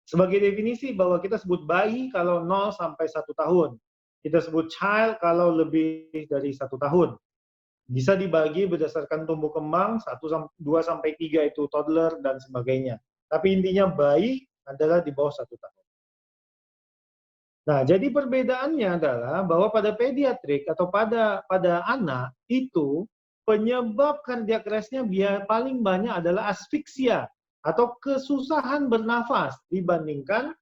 sebagai definisi bahwa kita sebut bayi kalau 0 sampai 1 tahun. Kita sebut child kalau lebih dari 1 tahun. Bisa dibagi berdasarkan tumbuh kembang, 2 sampai 3 itu toddler dan sebagainya. Tapi intinya bayi adalah di bawah 1 tahun. Nah, jadi perbedaannya adalah bahwa pada pediatrik atau pada anak itu penyebab kardiak arrest-nya paling banyak adalah asfiksia atau kesusahan bernafas dibandingkan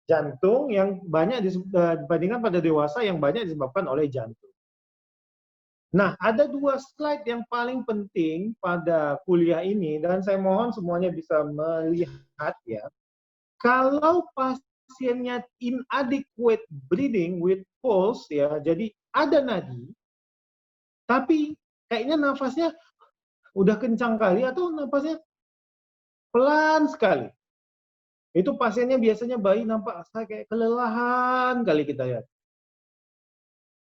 jantung yang banyak dibandingkan pada dewasa yang banyak disebabkan oleh jantung. Nah, ada 2 slide yang paling penting pada kuliah ini, dan saya mohon semuanya bisa melihat ya. Kalau pasiennya inadequate breathing with pulse ya, jadi ada nadi, tapi kayaknya nafasnya udah kencang kali atau nafasnya pelan sekali. Itu pasiennya biasanya bayi nampak kayak kelelahan kali kita lihat.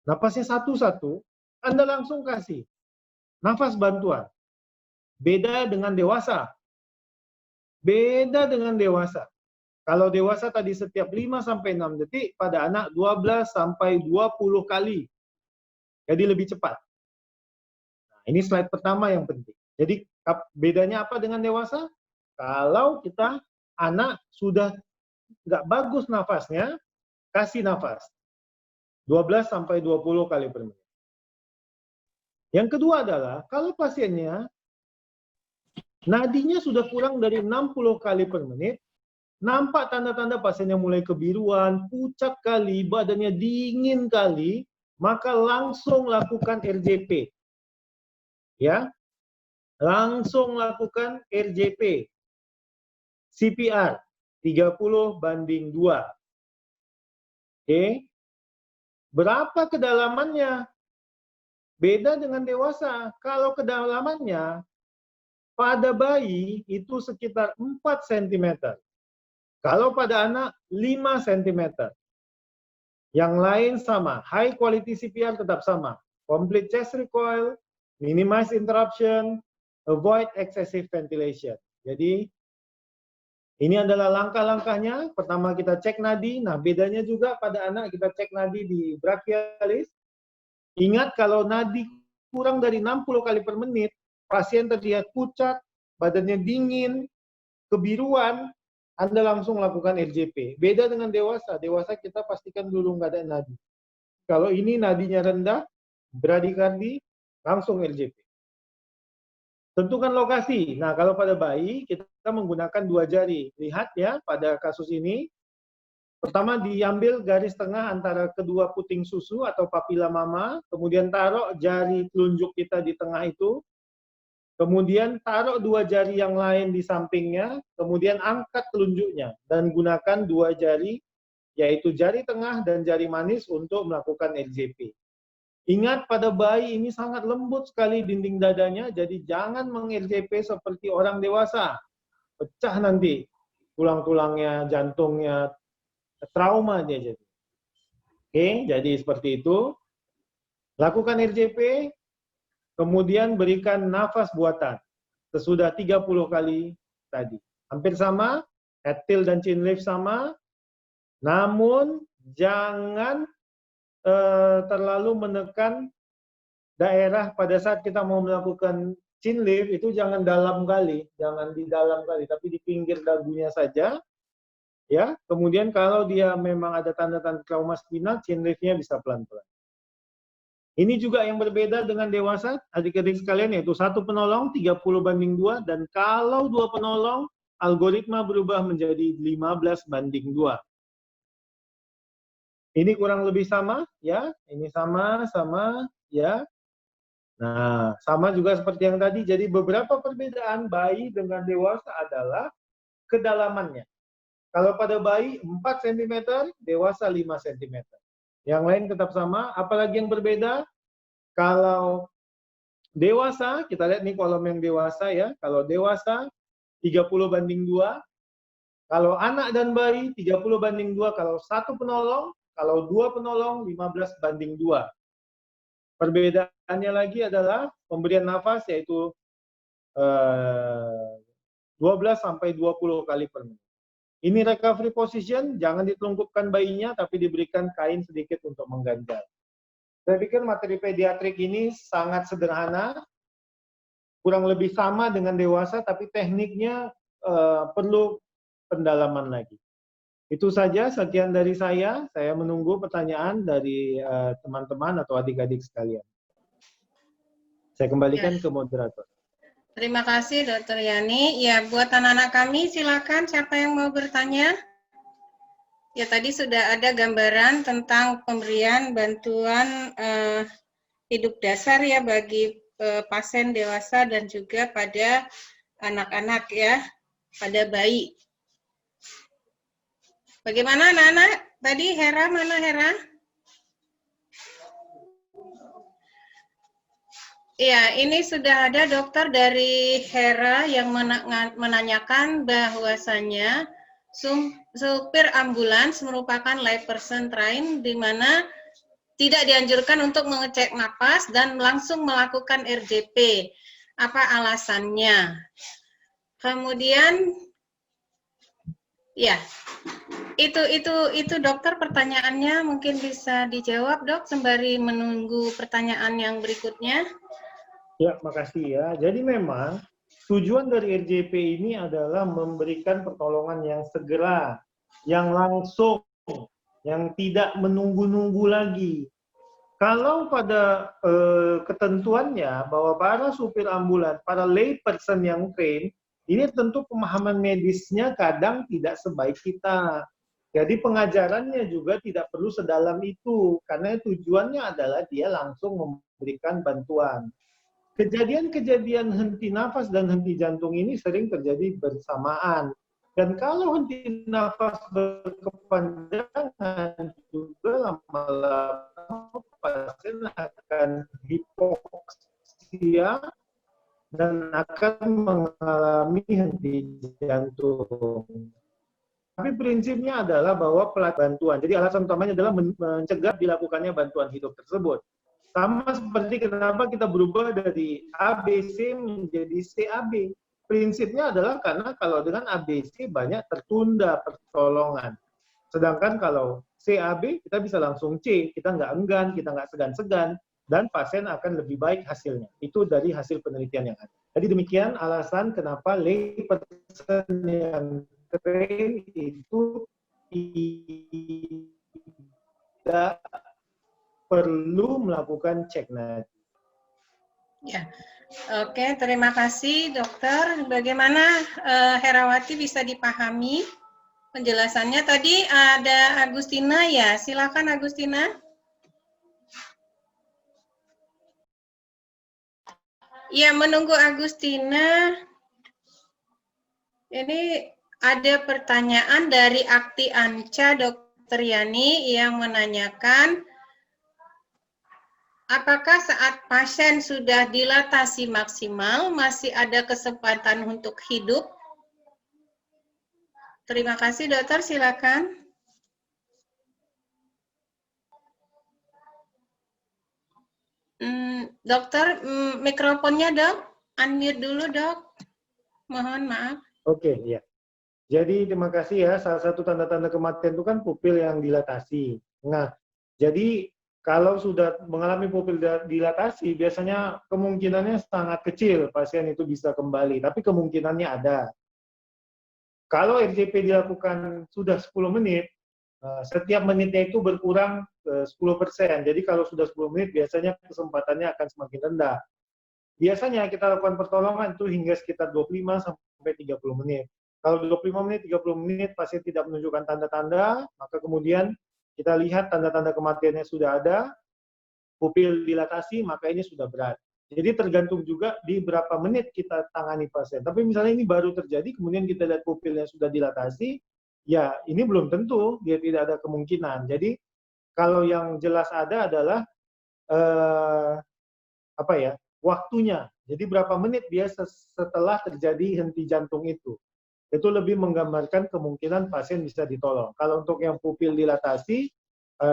Napasnya satu-satu, Anda langsung kasih nafas bantuan. Beda dengan dewasa. Beda dengan dewasa. Kalau dewasa tadi setiap 5-6 detik, pada anak 12-20 kali. Jadi lebih cepat. Nah, ini slide pertama yang penting. Jadi bedanya apa dengan dewasa? Kalau kita anak sudah nggak bagus nafasnya, kasih nafas. 12-20 kali per menit. Yang kedua adalah, kalau pasiennya nadinya sudah kurang dari 60 kali per menit, nampak tanda-tanda pasiennya mulai kebiruan, pucat kali, badannya dingin kali, maka langsung lakukan RJP. Ya, langsung lakukan RJP. CPR 30/2. Oke. Berapa kedalamannya? Beda dengan dewasa. Kalau kedalamannya pada bayi itu sekitar 4 cm. Kalau pada anak 5 cm. Yang lain sama. High quality CPR tetap sama. Complete chest recoil, minimize interruption, avoid excessive ventilation. Jadi ini adalah langkah-langkahnya. Pertama kita cek nadi. Nah, bedanya juga pada anak kita cek nadi di brachialis. Ingat kalau nadi kurang dari 60 kali per menit, pasien terlihat pucat, badannya dingin, kebiruan, Anda langsung lakukan RJP. Beda dengan dewasa. Dewasa kita pastikan dulu nggak ada nadi. Kalau ini nadinya rendah, bradikardi, langsung RJP. Tentukan lokasi. Nah, kalau pada bayi, kita menggunakan 2 jari. Lihat ya, pada kasus ini, pertama diambil garis tengah antara kedua puting susu atau papila mama, kemudian taruh jari telunjuk kita di tengah itu, kemudian taruh 2 jari yang lain di sampingnya, kemudian angkat telunjuknya, dan gunakan 2 jari, yaitu jari tengah dan jari manis untuk melakukan RJP. Ingat pada bayi ini sangat lembut sekali dinding dadanya, jadi jangan meng-RJP seperti orang dewasa. Pecah nanti tulang-tulangnya, jantungnya, trauma dia jadi. Oke, jadi seperti itu. Lakukan RJP, kemudian berikan nafas buatan. Sesudah 30 kali tadi. Hampir sama, head tilt dan chin lift sama, namun jangan terlalu menekan daerah pada saat kita mau melakukan chin lift itu jangan dalam kali, jangan di dalam kali, tapi di pinggir dagunya saja. Ya, kemudian kalau dia memang ada tanda-tanda trauma spinal, chin lift-nya bisa pelan-pelan. Ini juga yang berbeda dengan dewasa, adik-adik sekalian, yaitu 1 penolong 30/2, dan kalau 2 penolong, algoritma berubah menjadi 15/2. Ini kurang lebih sama, ya. Ini sama, ya. Nah, sama juga seperti yang tadi. Jadi beberapa perbedaan bayi dengan dewasa adalah kedalamannya. Kalau pada bayi 4 cm, dewasa 5 cm. Yang lain tetap sama. Apalagi yang berbeda? Kalau dewasa, kita lihat nih kolom yang dewasa ya. Kalau dewasa 30/2. Kalau anak dan bayi 30/2. Kalau 1 penolong, kalau 2 penolong 15/2. Perbedaannya lagi adalah pemberian nafas yaitu 12-20 kali per menit. Ini recovery position, jangan ditelungkupkan bayinya tapi diberikan kain sedikit untuk mengganjal. Saya pikir materi pediatrik ini sangat sederhana, kurang lebih sama dengan dewasa tapi tekniknya perlu pendalaman lagi. Itu saja, sekian dari saya. Saya menunggu pertanyaan dari teman-teman atau adik-adik sekalian. Saya kembalikan ke moderator. Terima kasih, Dr. Yani. Ya, buat anak-anak kami, silakan siapa yang mau bertanya. Ya, tadi sudah ada gambaran tentang pemberian bantuan hidup dasar ya bagi pasien dewasa dan juga pada anak-anak ya, pada bayi. Bagaimana anak-anak? Tadi Hera, mana Hera? Ya, ini sudah ada dokter dari Hera yang menanyakan bahwasannya supir ambulans merupakan layperson train di mana tidak dianjurkan untuk mengecek napas dan langsung melakukan RJP. Apa alasannya? Kemudian, ya, itu dokter pertanyaannya mungkin bisa dijawab, Dok, sembari menunggu pertanyaan yang berikutnya. Ya, makasih ya. Jadi memang tujuan dari RJP ini adalah memberikan pertolongan yang segera, yang langsung, yang tidak menunggu-nunggu lagi. Kalau pada ketentuannya bahwa para supir ambulan, para lay person yang train, ini tentu pemahaman medisnya kadang tidak sebaik kita. Jadi pengajarannya juga tidak perlu sedalam itu, karena tujuannya adalah dia langsung memberikan bantuan. Kejadian-kejadian henti nafas dan henti jantung ini sering terjadi bersamaan. Dan kalau henti nafas berkepanjangan juga lama-lama pasien akan hipoksia dan akan mengalami henti jantung. Tapi prinsipnya adalah bahwa bantuan. Jadi alasan utamanya adalah mencegah dilakukannya bantuan hidup tersebut. Sama seperti kenapa kita berubah dari ABC menjadi CAB. Prinsipnya adalah karena kalau dengan ABC banyak tertunda pertolongan. Sedangkan kalau CAB kita bisa langsung C, kita nggak enggan, kita nggak segan-segan, dan pasien akan lebih baik hasilnya. Itu dari hasil penelitian yang ada. Jadi demikian alasan kenapa lay person yang train itu tidak perlu melakukan cek nadi. Ya, oke, terima kasih dokter. Bagaimana Herawati bisa dipahami penjelasannya? Tadi ada Agustina ya, silakan Agustina. Ya, menunggu Agustina. Ini ada pertanyaan dari Akti Anca, Dokter Yani, yang menanyakan, apakah saat pasien sudah dilatasi maksimal, masih ada kesempatan untuk hidup? Terima kasih, dokter. Silakan. Dokter, mikrofonnya, dok. Unmute dulu, dok. Mohon maaf. Oke, ya. Jadi terima kasih ya. Salah satu tanda-tanda kematian itu kan pupil yang dilatasi. Nah, jadi kalau sudah mengalami pupil dilatasi, biasanya kemungkinannya sangat kecil pasien itu bisa kembali, tapi kemungkinannya ada. Kalau RJP dilakukan sudah 10 menit, setiap menitnya itu berkurang 10%. Jadi kalau sudah 10 menit, biasanya kesempatannya akan semakin rendah. Biasanya kita lakukan pertolongan itu hingga sekitar 25 sampai 30 menit. Kalau 25 menit, 30 menit pasien tidak menunjukkan tanda-tanda, maka kemudian kita lihat tanda-tanda kematiannya sudah ada, pupil dilatasi, maka ini sudah berat. Jadi tergantung juga di berapa menit kita tangani pasien. Tapi misalnya ini baru terjadi, kemudian kita lihat pupilnya sudah dilatasi, ya ini belum tentu, dia tidak ada kemungkinan. Jadi kalau yang jelas ada adalah waktunya. Jadi berapa menit biasa setelah terjadi henti jantung itu. Itu lebih menggambarkan kemungkinan pasien bisa ditolong. Kalau untuk yang pupil dilatasi,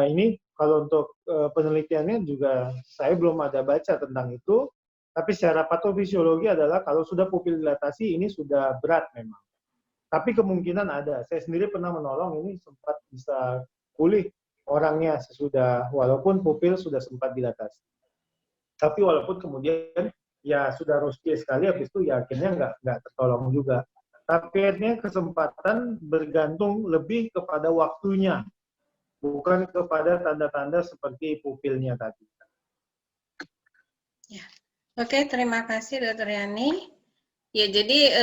ini kalau untuk penelitiannya juga saya belum ada baca tentang itu, tapi secara patofisiologi adalah kalau sudah pupil dilatasi ini sudah berat memang. Tapi kemungkinan ada. Saya sendiri pernah menolong, ini sempat bisa pulih orangnya sesudah, walaupun pupil sudah sempat dilatasi. Tapi walaupun kemudian ya sudah roskis sekali, habis itu ya akhirnya nggak tertolong juga. Tapi akhirnya kesempatan bergantung lebih kepada waktunya, bukan kepada tanda-tanda seperti pupilnya tadi. Ya. Oke, terima kasih Dr. Yani. Ya, jadi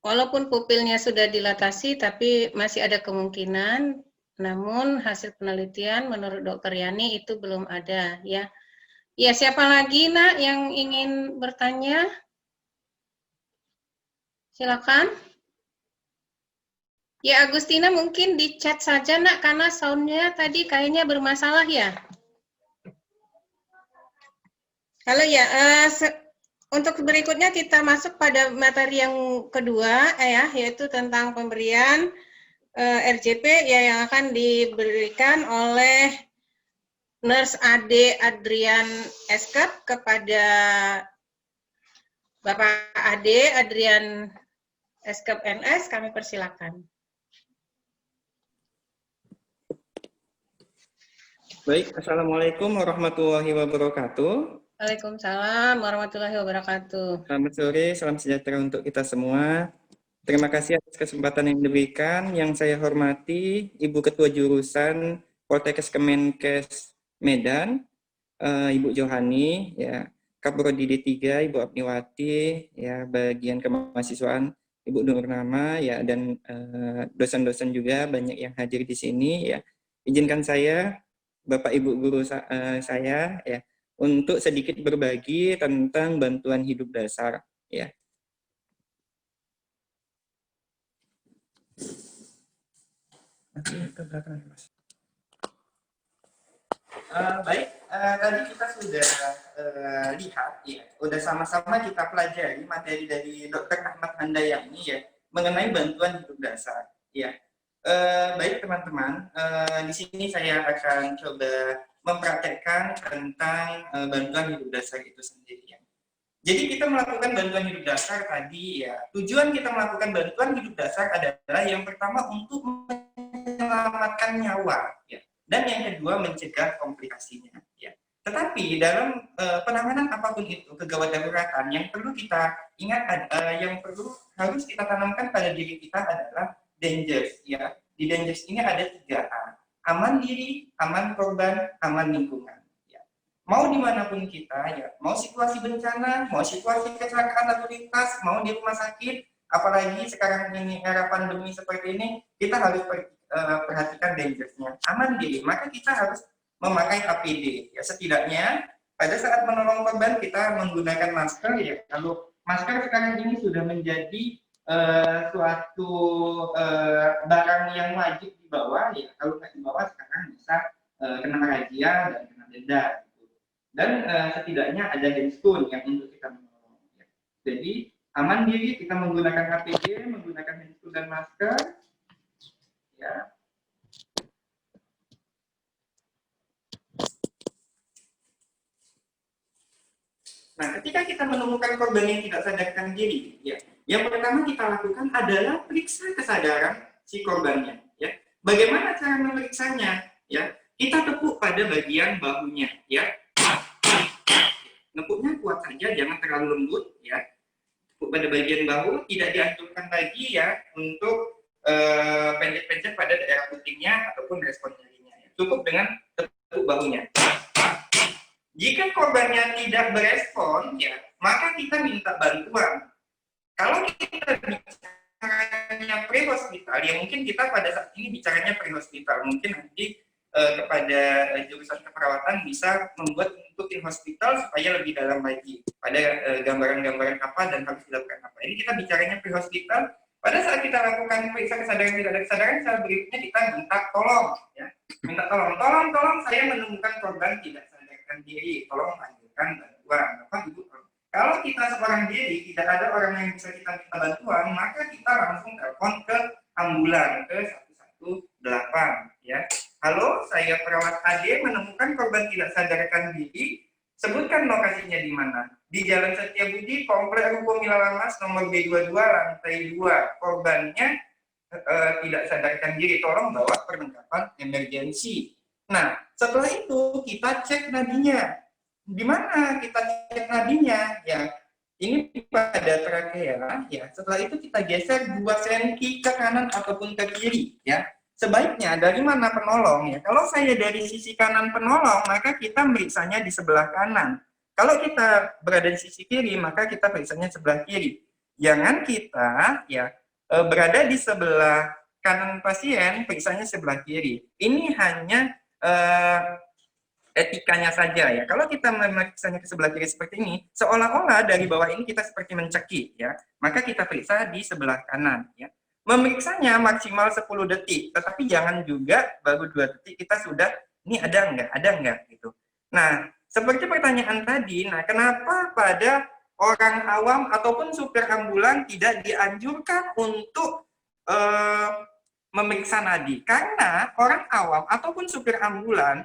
walaupun pupilnya sudah dilatasi, tapi masih ada kemungkinan, namun hasil penelitian menurut Dr. Yani itu belum ada, ya. Ya, siapa lagi, Nak, yang ingin bertanya? Silakan. Ya, Agustina mungkin di chat saja, Nak, karena soundnya tadi kayaknya bermasalah ya. Halo ya, untuk berikutnya kita masuk pada materi yang kedua, yaitu tentang pemberian RJP yang akan diberikan oleh Nurse Ade Adrian Eskep kepada Bapak Ade Adrian Eskep NS, kami persilakan. Baik, Assalamualaikum warahmatullahi wabarakatuh. Waalaikumsalam warahmatullahi wabarakatuh. Selamat sore, salam sejahtera untuk kita semua. Terima kasih atas kesempatan yang diberikan. Yang saya hormati Ibu Ketua Jurusan Poltekkes Kemenkes Medan, Ibu Johani, ya, Kaprodi D3 Ibu Apniwati, ya, bagian kemahasiswaan Ibu Nurnama, ya, dan dosen-dosen juga banyak yang hadir di sini, ya. Izinkan saya, Bapak Ibu guru saya, ya, untuk sedikit berbagi tentang bantuan hidup dasar, ya. Baik, tadi kita sudah lihat, ya, sudah sama-sama kita pelajari materi dari Dr. Ahmad Handayani, ya, mengenai bantuan hidup dasar, ya. Baik teman-teman, di sini saya akan coba mempraktekkan tentang bantuan hidup dasar itu sendiri. Ya. Jadi kita melakukan bantuan hidup dasar tadi, ya, tujuan kita melakukan bantuan hidup dasar adalah yang pertama untuk menyelamatkan nyawa, ya, dan yang kedua mencegah komplikasinya. Ya. Tetapi dalam penanganan apapun itu, kegawat daruratan, yang perlu kita ingat, yang perlu harus kita tanamkan pada diri kita adalah dangers. Ya. Di dangers ini ada 3A, aman diri, aman korban, aman lingkungan. Mau dimanapun kita, ya, mau situasi bencana, mau situasi kecelakaan lalu lintas, mau di rumah sakit, apalagi sekarang ini era pandemi seperti ini, kita harus perhatikan dangersnya. Aman diri, maka kita harus memakai APD. Ya, setidaknya pada saat menolong korban kita menggunakan masker. Ya, kalau masker sekarang ini sudah menjadi suatu barang yang wajib dibawa. Ya, kalau nggak dibawa sekarang bisa kena razia dan kena denda. Dan setidaknya ada handstone yang untuk kita menolong. Ya. Jadi aman diri, kita menggunakan APD, menggunakan handstone dan masker. Ya. Nah, ketika kita menemukan korban yang tidak sadarkan diri, ya, yang pertama kita lakukan adalah periksa kesadaran si korbannya. Ya. Bagaimana cara memeriksanya? Ya, kita tepuk pada bagian bahunya. Ya. Nepuknya kuat saja, jangan terlalu lembut, ya. Tepuk pada bagian bahu, tidak dianjurkan lagi, ya, untuk pencet-pencet pada daerah putingnya ataupun respon nyerinya. Ya. Cukup dengan tepuk bahunya. Jika korbannya tidak berespon, ya, maka kita minta bantuan. Kalau kita bicaranya pre-hospital, ya mungkin kita pada saat ini bicaranya pre-hospital, mungkin nanti kepada jurusan keperawatan bisa membuat untuk tim hospital supaya lebih dalam lagi pada gambaran-gambaran apa dan harus dilakukan apa. Ini kita bicaranya pre-hospital. Pada saat kita lakukan periksa kesadaran tidak ada kesadaran, saat berikutnya kita minta tolong, ya, minta tolong saya menemukan korban tidak sadarkan diri, tolong lanjutkan bantuan. Bapak Ibu, kalau kita seorang diri tidak ada orang yang bisa kita minta bantuan, maka kita langsung telepon ke ambulan ke 118, ya. Halo, saya perawat Ade menemukan korban tidak sadarkan diri. Sebutkan lokasinya di mana. Di Jalan Setiabudi, Komplek Ruko Mila Lamas, nomor B22, lantai 2. Korbannya tidak sadarkan diri. Tolong bawa perlengkapan emergensi. Nah, setelah itu kita cek nadinya. Di mana kita cek nadinya? Ya, ini pada trakea. Ya, setelah itu kita geser 2 cm ke kanan ataupun ke kiri. Ya. Sebaiknya dari mana penolong, ya? Kalau saya dari sisi kanan penolong, maka kita meriksanya di sebelah kanan. Kalau kita berada di sisi kiri, maka kita periksanya sebelah kiri. Jangan kita, ya, berada di sebelah kanan pasien, periksanya sebelah kiri. Ini hanya etikanya saja, ya. Kalau kita memeriksanya ke sebelah kiri seperti ini, seolah-olah dari bawah ini kita seperti mencekik, ya. Maka kita periksa di sebelah kanan, ya. Memeriksanya maksimal 10 detik, tetapi jangan juga baru 2 detik kita sudah, ini ada enggak, gitu. Nah, seperti pertanyaan tadi, nah kenapa pada orang awam ataupun supir ambulan tidak dianjurkan untuk memeriksa nadi? Karena orang awam ataupun supir ambulan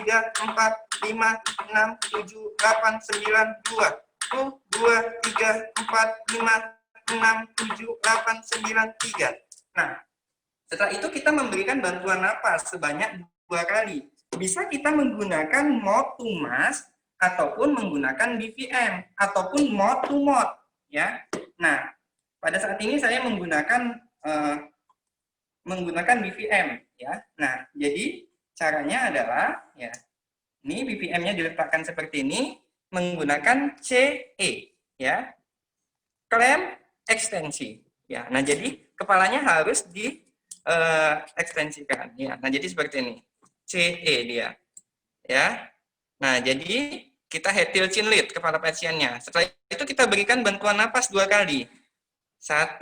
3, 4, 5, 6, 7, 8, 9, 2. 1, 2, 3, 4, 5, 6, 7, 8, 9, 3. Nah, setelah itu kita memberikan bantuan napas sebanyak 2 kali. Bisa kita menggunakan mode to mask ataupun menggunakan BVM ataupun mode to mode, ya. Nah, pada saat ini saya menggunakan BVM, ya. Nah, jadi caranya adalah, ya, ini BVM-nya diletakkan seperti ini menggunakan CE, ya, klem ekstensi, ya. Nah, jadi kepalanya harus di ekstensikan, ya. Nah, jadi seperti ini, CE dia, ya. Nah, jadi kita head tilt chin lead kepala pasiennya. Setelah itu kita berikan bantuan napas 2 kali. 1,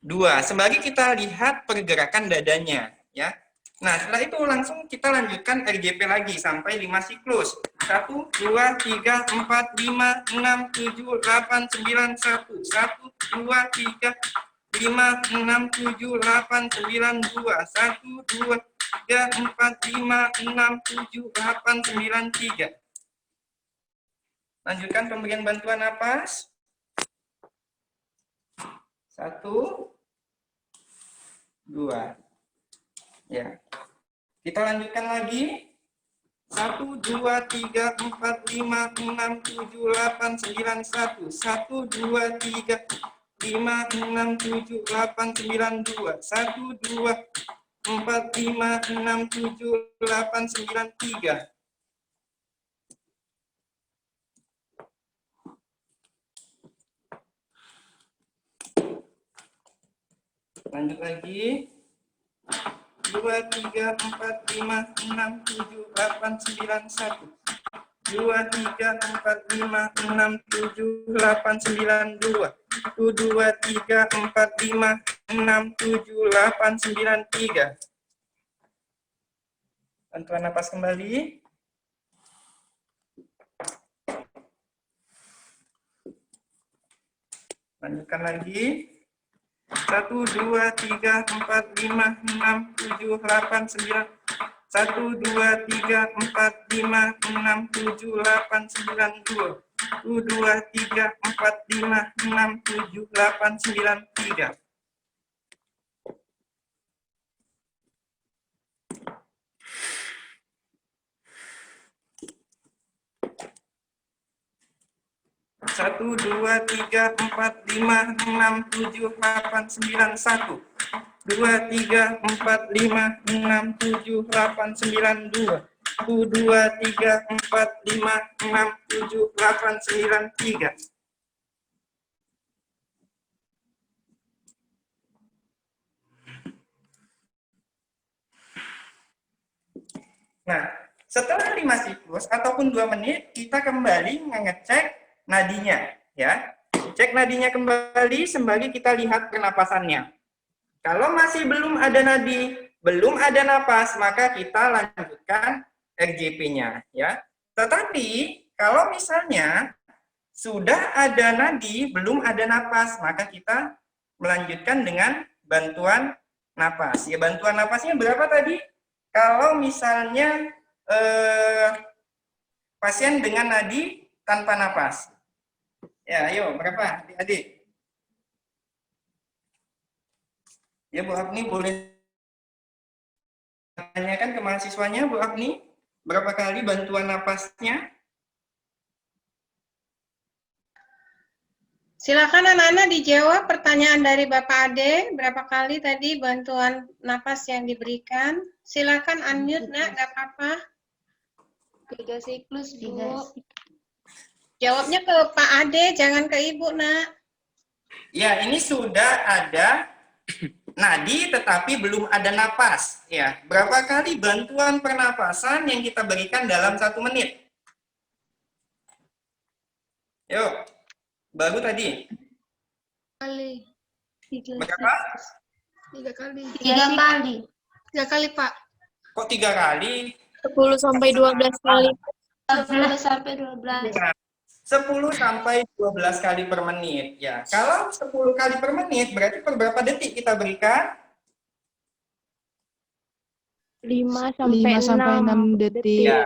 2. Sembari kita lihat pergerakan dadanya, ya. Nah, setelah itu langsung kita lanjutkan RGP lagi sampai 5 siklus. 1, 2, 3, 4, 5, 6, 7, 8, 9, 1. 1, 2, 3, 5, 6, 7, 8, 9, 2. 1, 2, 3, 4, 5, 6, 7, 8, 9, 3. Lanjutkan pemberian bantuan napas. 1, 2. Ya. Kita lanjutkan lagi. 1, 2, 3, 4, 5, 6, 7, 8, 9, 1. 1, 2, 3, 5, 6, 7, 8, 9, 2. 1, 2, 4, 5, 6, 7, 8, 9, 3. Lanjut lagi. 2, 3, 4, 5, 6, 7, 8, 9, 1. 2, 3, 4, 5, 6, 7, 8, 9, 2. 2, 3, 4, 5, 6, 7, 8, 9, 3. Bantuan napas kembali. Lanjutkan lagi. 1, 2, 3, 4, 5, 6, 7, 8, 9. 1, 2, 3, 4, 5, 6, 7, 8, 9, 2. 2, 3, 4, 5, 6, 7, 8, 9, 3. Satu, 2, 3, 4, 5, 6, 7, 8, 9, 1. 2, 3, 4, 5, 6, 7, 8, 9, 2. 2, 3, 4, 5, 6, 7, 8, 9, 3. Nah, setelah 5 siklus ataupun 2 menit, kita kembali mengecek nadinya, ya. Cek nadinya kembali sembari kita lihat pernapasannya. Kalau masih belum ada nadi, belum ada napas, maka kita lanjutkan RJP-nya, ya. Tetapi kalau misalnya sudah ada nadi, belum ada napas, maka kita melanjutkan dengan bantuan napas. Ya, bantuan napasnya berapa tadi? Kalau misalnya pasien dengan nadi tanpa napas. Ya, ayo, berapa adik-adik? Ya, Bu Agni boleh tanyakan ke mahasiswanya, Bu Agni, berapa kali bantuan napasnya? Silakan anak-anak dijawab pertanyaan dari Bapak Ade, berapa kali tadi bantuan napas yang diberikan? Silakan unmute, Nak, nggak apa-apa. 3 siklus, Bu. Jawabnya ke Pak Ade, jangan ke Ibu, Nak. Ya, ini sudah ada nadi tetapi belum ada napas. Ya, berapa kali bantuan pernapasan yang kita berikan dalam 1 menit? Yuk, baru tadi. Kali. Berapa? 3 kali. 3 kali. 3 kali, Pak. Kok 3 kali? 10 sampai 12 kali. 10 sampai 12. 10 sampai 12 kali per menit. Ya, kalau 10 kali per menit berarti per berapa detik kita berikan? 5 sampai 6 detik. Ya,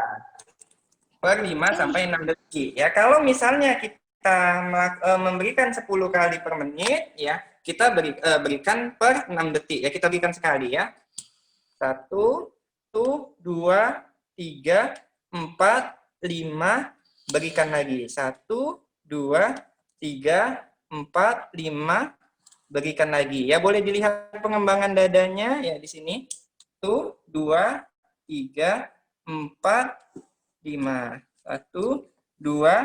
per 5 sampai 6 detik. Ya, kalau misalnya kita memberikan 10 kali per menit, ya, kita berikan per 6 detik. Ya, kita berikan sekali ya. 1, 2, 3, 4, 5, berikan lagi. 1, 2, 3, 4, 5, berikan lagi. Ya, boleh dilihat pengembangan dadanya ya di sini. 1, 2, 3, 4, 5. 1, 2,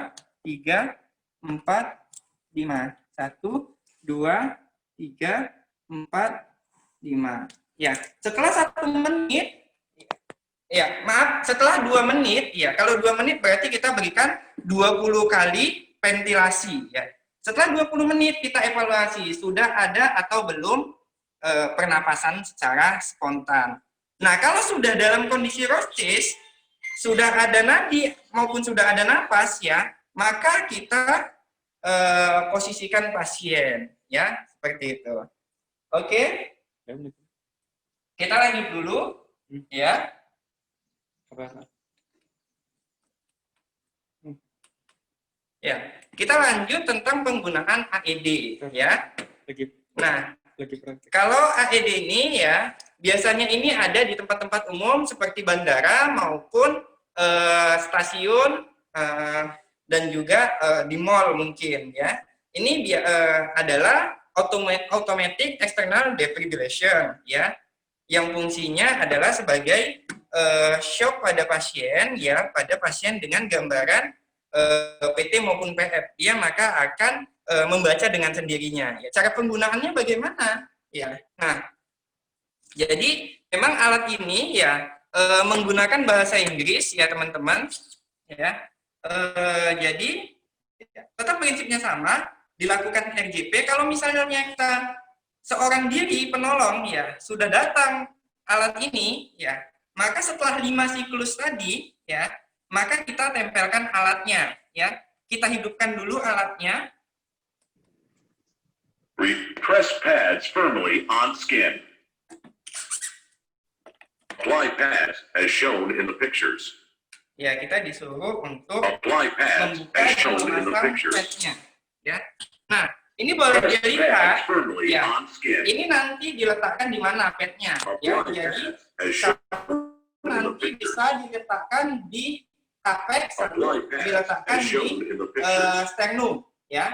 3, 4, 5. 1, 2, 3, 4, 5. Ya, setelah 1 menit, ya, maaf, setelah 2 menit, ya, kalau 2 menit berarti kita berikan 20 kali ventilasi, ya. Setelah 20 menit kita evaluasi, sudah ada atau belum pernapasan secara spontan. Nah, kalau sudah dalam kondisi rostis, sudah ada nadi maupun sudah ada napas, ya, maka kita posisikan pasien, ya, seperti itu. Oke? Kita lanjut dulu, ya. Ya, kita lanjut tentang penggunaan AED, ya. Nah, kalau AED ini ya, biasanya ini ada di tempat-tempat umum seperti bandara maupun stasiun dan juga di mall mungkin ya. Ini adalah automatic external defibrillation ya, yang fungsinya adalah sebagai shock pada pasien ya, pada pasien dengan gambaran PT maupun PF, dia maka akan membaca dengan sendirinya. Ya, cara penggunaannya bagaimana? Ya. Nah, jadi memang alat ini ya menggunakan bahasa Inggris ya teman-teman. Ya. Jadi tetap prinsipnya sama, dilakukan RGP. Kalau misalnya kita seorang diri penolong ya sudah datang alat ini ya, maka setelah 5 siklus tadi ya, maka kita tempelkan alatnya ya. Kita hidupkan dulu alatnya. Press pads firmly on skin. Apply pads as shown in the pictures. Ya, kita disuruh untuk Apply pads membuka as dan shown in the memasang pictures. padnya. Ya. Nah, ini boleh Press dilihat. pads firmly Ya. on skin. Ini nanti diletakkan di mana padnya. Ya, Apply jadi pads as shown in the nanti pictures. bisa diletakkan di capex atau Apply pads diletakkan as shown di in the pictures. sternum. Ya.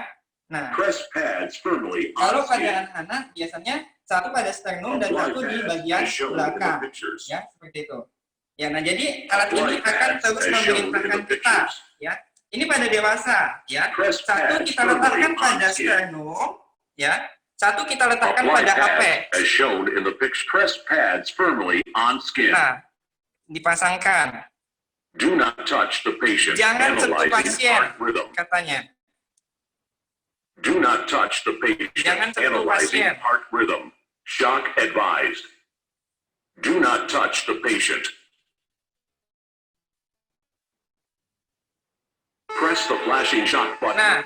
Nah, Press pads firmly kalau on pada skin. anak-anak biasanya satu pada sternum dan Apply satu di pads bagian as shown in the belakang. pictures. Ya, seperti itu. Ya, nah jadi alat ini Apply akan pads terus as shown in memerintahkan the kita. pictures. Ya, ini pada dewasa. Ya, Press satu pads kita firmly letakkan on pada skin. sternum. Ya, satu kita letakkan Apply pada pads apex. as shown in the picture. Press pads firmly on skin. Nah, dipasangkan. Do not touch the patient. Jangan sentuh Analyzing pasien, heart rhythm. katanya. Do not touch the patient. Jangan sentuh Analyzing pasien. heart rhythm. Shock advised. Do not touch the patient. Press the flashing shock button. Nah,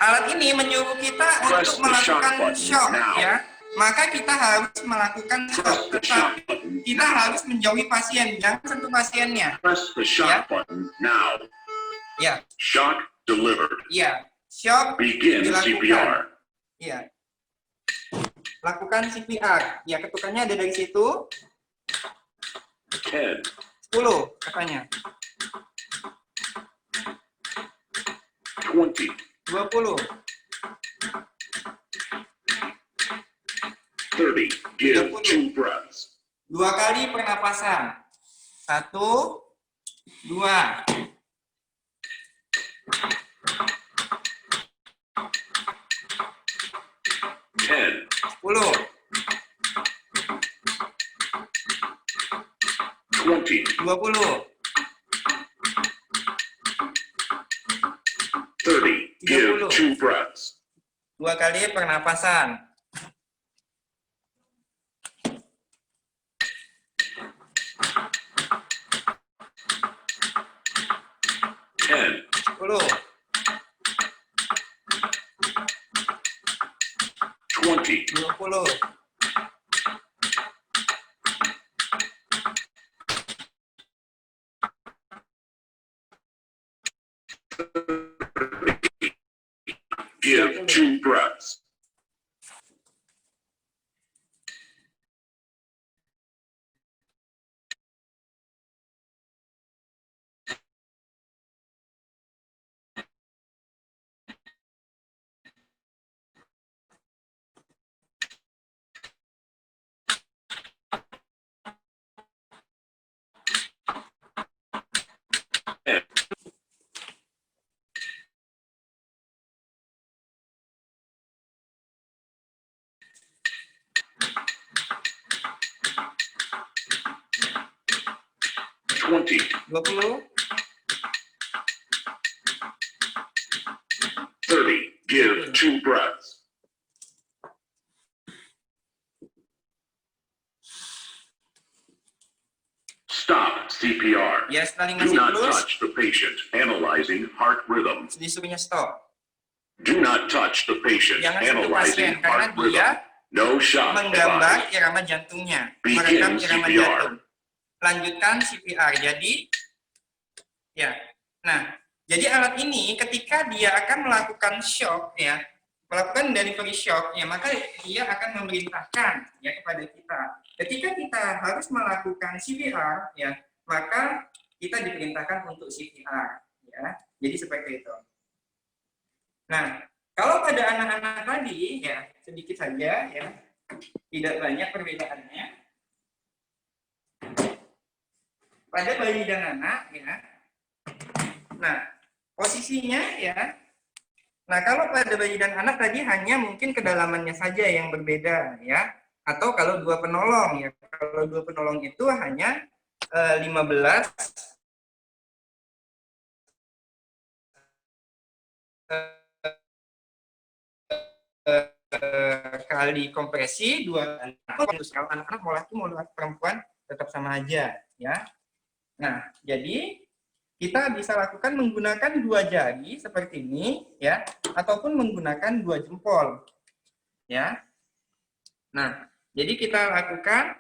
alat ini menyuruh kita Press untuk the shock melakukan button shock, now. ya. Maka kita harus melakukan shock, Press the shock tetapi button. kita harus menjauhi pasien, jangan sentuh pasiennya. Press the shock button now. Ya, Shock delivered. ya. Shock Begin dilakukan. CPR. Ya. Lakukan CPR. Ya, ketukannya ada dari situ. 10, 10 katanya. 20, 20. 30. Give 30. 2 breaths. 2 kali pernapasan. 1, 2. 10, 10. 20, 20. 30. Give 2 breaths. 2 kali pernapasan. 10, 10. 20, 20. 30. Give 2 breaths. Twenty, 20. 30. Give 2 breaths. Stop CPR. Ya, setelah 5 Do not siklus, touch the patient. Analyzing heart rhythm. disuruhnya stop. Do not touch the patient. Jangan sentuh pasien, Analyzing karena heart rhythm. dia No shock menggambar advised. irama jantungnya, Begin merekam irama CPR. jantung. Lanjutkan CPR. Jadi, ya. Nah, jadi alat ini ketika dia akan melakukan shock, ya, melakukan delivery shock, ya, maka dia akan memerintahkan ya kepada kita. Ketika kita harus melakukan CPR, ya, maka kita diperintahkan untuk CPR, ya. Jadi seperti itu. Nah, kalau pada anak-anak tadi, ya sedikit saja, ya, tidak banyak perbedaannya. Pada bayi dan anak, ya. Nah, posisinya, ya. Nah, kalau pada bayi dan anak tadi hanya mungkin kedalamannya saja yang berbeda, ya. Atau kalau 2 penolong ya, kalau 2 penolong itu hanya 15 kali kompresi 2 kali. Kalau anak-anak mau laki mau perempuan tetap sama aja ya. Nah, jadi kita bisa lakukan menggunakan 2 jari seperti ini ya, ataupun menggunakan 2 jempol ya. Nah, jadi kita lakukan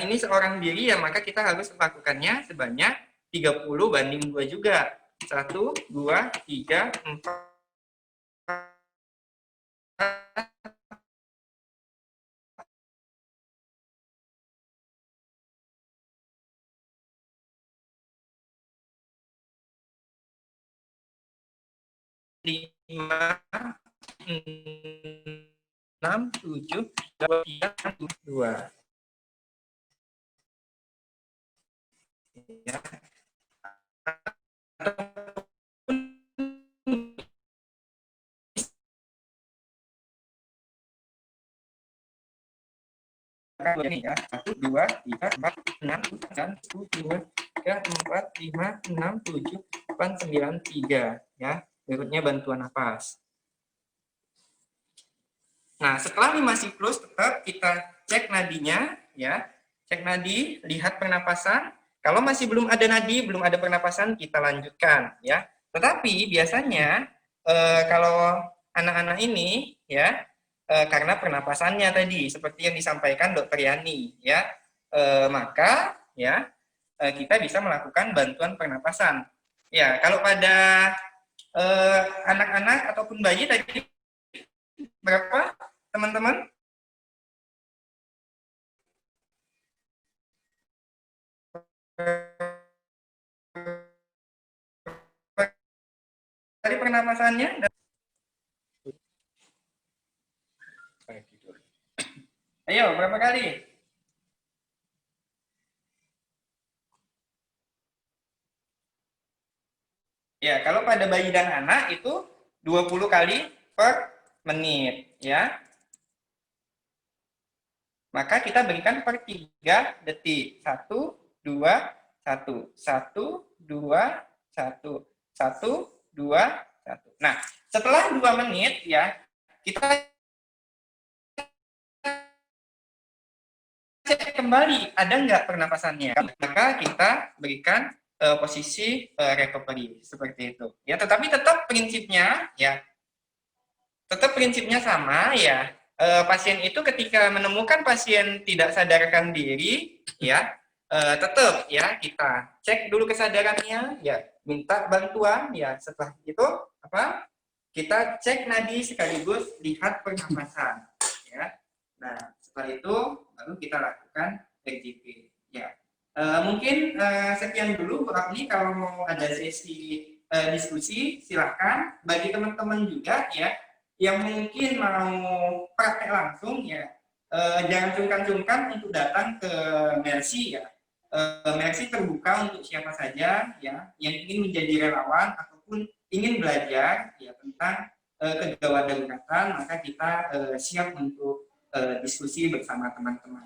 ini seorang diri ya, maka kita harus melakukannya sebanyak 30:2 juga. 1, 2, 3, 4, 5, 6, 7, 8, 2. Ya. Ini ya, 1, 2, 3, 4, 6, 9, 10, 3, 4, 5, 6, 7, 8, 9, 3 ya. Berikutnya bantuan napas. Nah, setelah 5 siklus tetap kita cek nadinya ya. Cek nadi, lihat pernapasan. Kalau masih belum ada nadi, belum ada pernapasan, kita lanjutkan ya. Tetapi biasanya kalau anak-anak ini ya, karena pernapasannya tadi seperti yang disampaikan Dr. Yani ya, maka ya kita bisa melakukan bantuan pernapasan. Ya, kalau pada anak-anak ataupun bayi tadi berapa teman-teman? Tadi pernapasannya? Ayo, berapa kali? Ya, kalau pada bayi dan anak itu 20 kali per menit, ya. Maka kita berikan per 3 detik. 1, 2, 1. 1, 2, 1. 1, 2, 1. Nah, setelah 2 menit, ya, kita cek kembali ada nggak pernapasannya, maka kita berikan posisi recovery seperti itu ya. Tetapi tetap prinsipnya sama ya. Pasien itu ketika menemukan pasien tidak sadarkan diri ya, tetap ya kita cek dulu kesadarannya ya, minta bantuan ya. Setelah itu kita cek nadi sekaligus lihat pernapasan ya. Nah, setelah itu baru kita lakukan RGP ya. Mungkin sekian dulu Bu Apni. Kalau mau ada sesi diskusi silahkan. Bagi teman-teman juga ya yang mungkin mau praktek langsung ya, jangan sungkan-sungkan untuk datang ke Mercy ya. Mercy terbuka untuk siapa saja ya yang ingin menjadi relawan ataupun ingin belajar ya tentang kegawat daruratan, maka kita siap untuk diskusi bersama teman-teman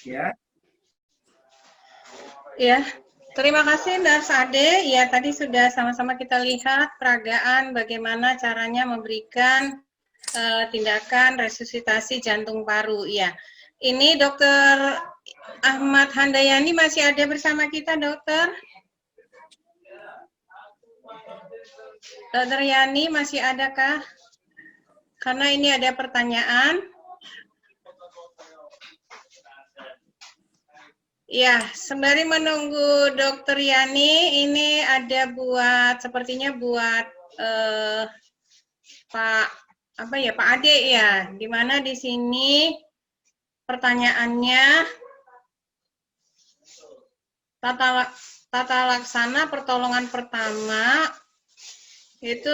ya. Ya, terima kasih Nurse Ade. Ya, tadi sudah sama-sama kita lihat peragaan bagaimana caranya memberikan tindakan resusitasi jantung paru. Ya, ini Dr. Ahmad Handayani masih ada bersama kita, Dokter. Dr. Yani masih adakah? Karena ini ada pertanyaan. Ya, sembari menunggu Dokter Yani, ini ada sepertinya buat Pak Ade ya, di mana di sini pertanyaannya tata laksana pertolongan pertama itu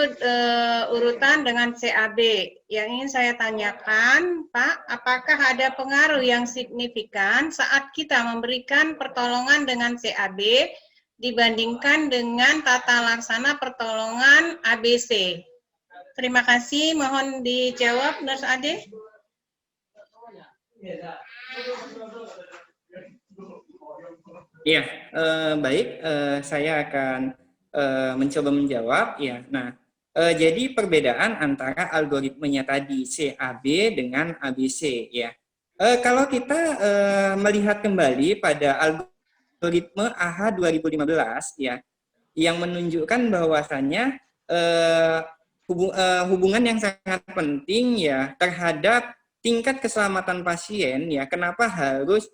urutan dengan CAB. Yang ingin saya tanyakan, Pak, apakah ada pengaruh yang signifikan saat kita memberikan pertolongan dengan CAB dibandingkan dengan tata laksana pertolongan ABC? Terima kasih, mohon dijawab Nurse Ade. Iya, baik. Saya akan mencoba menjawab. Ya, nah, jadi perbedaan antara algoritmenya tadi CAB dengan ABC. Ya, kalau kita melihat kembali pada algoritme AHA 2015, ya, yang menunjukkan bahwasannya hubungan yang sangat penting ya terhadap tingkat keselamatan pasien ya. Kenapa harus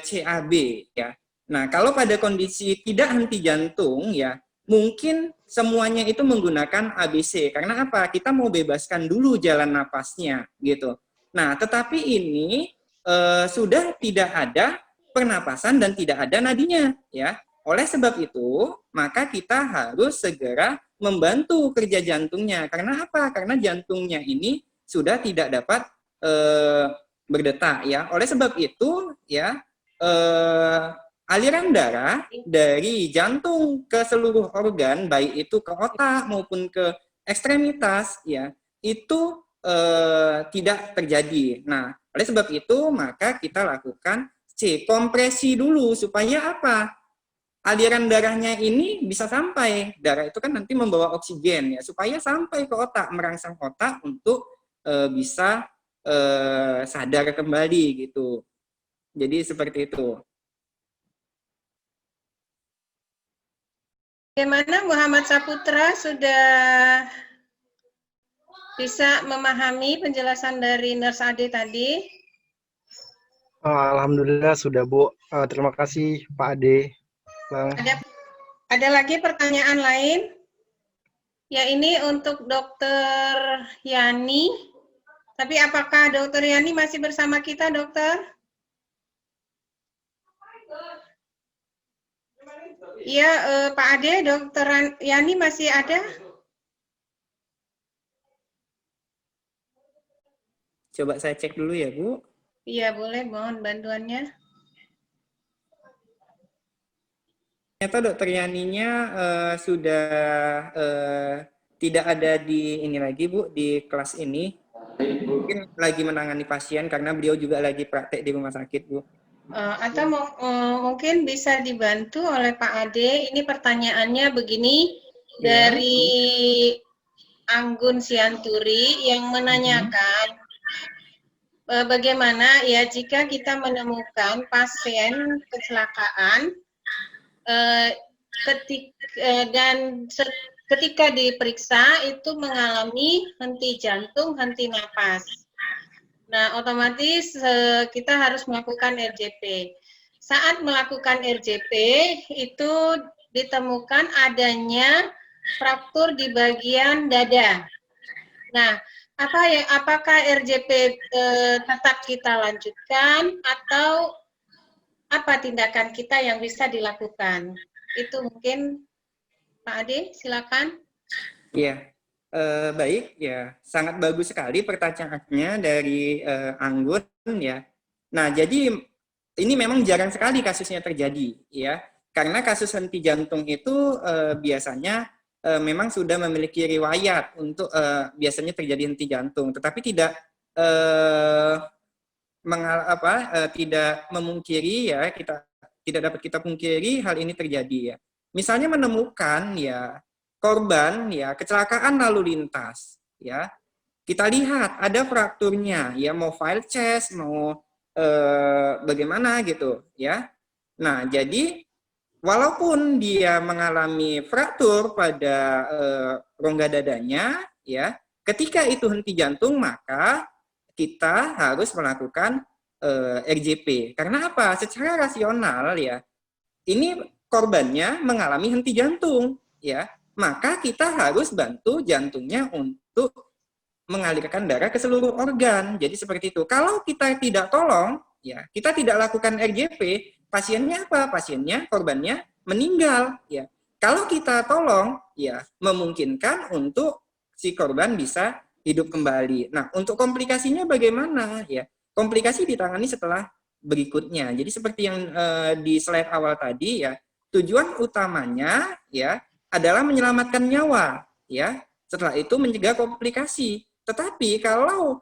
CAB ya? Nah, kalau pada kondisi tidak henti jantung ya, mungkin semuanya itu menggunakan ABC. Karena apa? Kita mau bebaskan dulu jalan napasnya gitu. Nah, tetapi ini sudah tidak ada pernapasan dan tidak ada nadinya ya. Oleh sebab itu, maka kita harus segera membantu kerja jantungnya. Karena apa? Karena jantungnya ini sudah tidak dapat berdetak ya. Oleh sebab itu ya aliran darah dari jantung ke seluruh organ, baik itu ke otak maupun ke ekstremitas, ya itu tidak terjadi. Nah, oleh sebab itu maka kita lakukan kompresi dulu supaya apa? Aliran darahnya ini bisa sampai. Darah itu kan nanti membawa oksigen ya, supaya sampai ke otak, merangsang otak untuk bisa sadar kembali gitu. Jadi seperti itu. Bagaimana Muhammad Saputra sudah bisa memahami penjelasan dari Nurse Ade tadi? Alhamdulillah sudah, Bu. Terima kasih Pak Ade. Bang. Ada lagi pertanyaan lain? Ya, ini untuk Dokter Yani. Tapi apakah Dokter Yani masih bersama kita, Dokter? Iya, Pak Ade, Dokter Yani masih ada? Coba saya cek dulu ya, Bu. Iya, boleh, mohon bantuannya. Ternyata Dokter Yani-nya sudah tidak ada di ini lagi, Bu, di kelas ini. Mungkin lagi menangani pasien karena beliau juga lagi praktek di rumah sakit, Bu. Atau mungkin bisa dibantu oleh Pak Ade. Ini pertanyaannya begini dari Anggun Sianturi yang menanyakan bagaimana ya jika kita menemukan pasien kecelakaan ketika diperiksa itu mengalami henti jantung, henti napas. Nah, otomatis kita harus melakukan RJP. Saat melakukan RJP, itu ditemukan adanya fraktur di bagian dada. Nah, apakah RJP tetap kita lanjutkan atau apa tindakan kita yang bisa dilakukan? Itu mungkin Pak Ade, silakan. Iya. Baik ya, sangat bagus sekali pertanyaannya dari Anggun ya. Nah, jadi ini memang jarang sekali kasusnya terjadi ya, karena kasus henti jantung itu biasanya memang sudah memiliki riwayat untuk biasanya terjadi henti jantung, tetapi tidak tidak memungkiri ya, kita tidak dapat kita pungkiri hal ini terjadi ya. Misalnya menemukan ya korban ya kecelakaan lalu lintas ya, kita lihat ada frakturnya ya, mau file chest mau bagaimana gitu ya. Nah, jadi walaupun dia mengalami fraktur pada rongga dadanya ya, ketika itu henti jantung maka kita harus melakukan RJP. Karena apa? Secara rasional ya, ini korbannya mengalami henti jantung ya, maka kita harus bantu jantungnya untuk mengalirkan darah ke seluruh organ. Jadi seperti itu. Kalau kita tidak tolong, ya kita tidak lakukan RJP, pasiennya apa? Pasiennya, korbannya meninggal. Ya. Kalau kita tolong, ya memungkinkan untuk si korban bisa hidup kembali. Nah, untuk komplikasinya bagaimana? Ya, komplikasi ditangani setelah berikutnya. Jadi seperti yang di slide awal tadi, ya tujuan utamanya, ya adalah menyelamatkan nyawa, ya. Setelah itu mencegah komplikasi. Tetapi kalau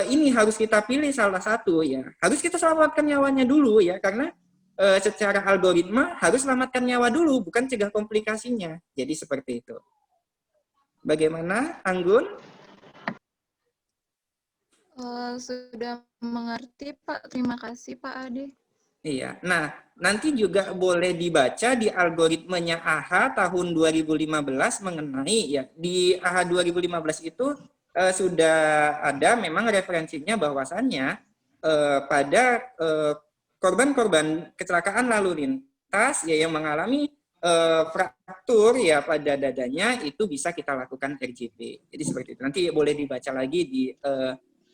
ini harus kita pilih salah satu ya. Harus kita selamatkan nyawanya dulu ya, karena secara algoritma harus selamatkan nyawa dulu, bukan cegah komplikasinya. Jadi seperti itu. Bagaimana, Anggun? Sudah mengerti, Pak. Terima kasih, Pak Ade. Iya. Nah, nanti juga boleh dibaca di algoritmanya AHA tahun 2015 mengenai ya, di AHA 2015 itu sudah ada memang referensinya bahwasannya pada korban-korban kecelakaan lalu lintas ya yang mengalami fraktur ya pada dadanya itu bisa kita lakukan RJP. Jadi seperti itu. Nanti boleh dibaca lagi di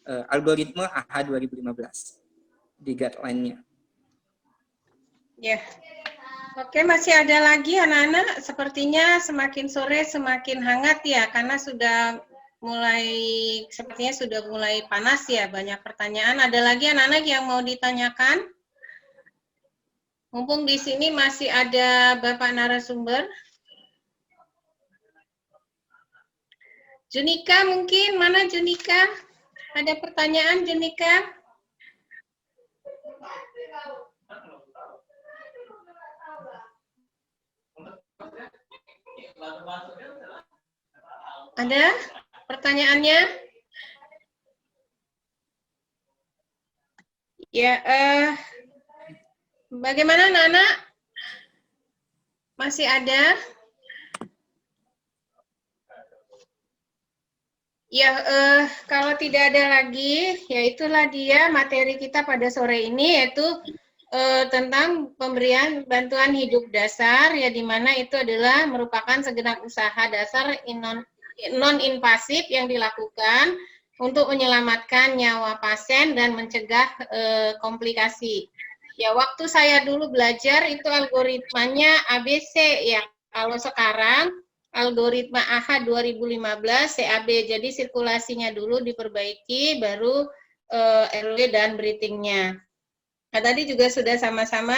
algoritma AHA 2015 di guideline-nya. Ya. Oke, masih ada lagi anak-anak. Sepertinya semakin sore semakin hangat ya, karena sepertinya sudah mulai panas ya, banyak pertanyaan. Ada lagi anak-anak yang mau ditanyakan? Mumpung di sini masih ada Bapak narasumber. Junika mungkin, mana Junika? Ada pertanyaan Junika? Ada pertanyaannya? Ya, bagaimana Nana? Masih ada? Ya, kalau tidak ada lagi, ya itulah dia materi kita pada sore ini, yaitu tentang pemberian bantuan hidup dasar, ya di mana itu adalah merupakan segenap usaha dasar non-invasif yang dilakukan untuk menyelamatkan nyawa pasien dan mencegah komplikasi. Ya, waktu saya dulu belajar itu algoritmanya ABC ya. Kalau sekarang algoritma AHA 2015 CAB. Jadi sirkulasinya dulu diperbaiki, baru RW dan breathing-nya. Nah, tadi juga sudah sama-sama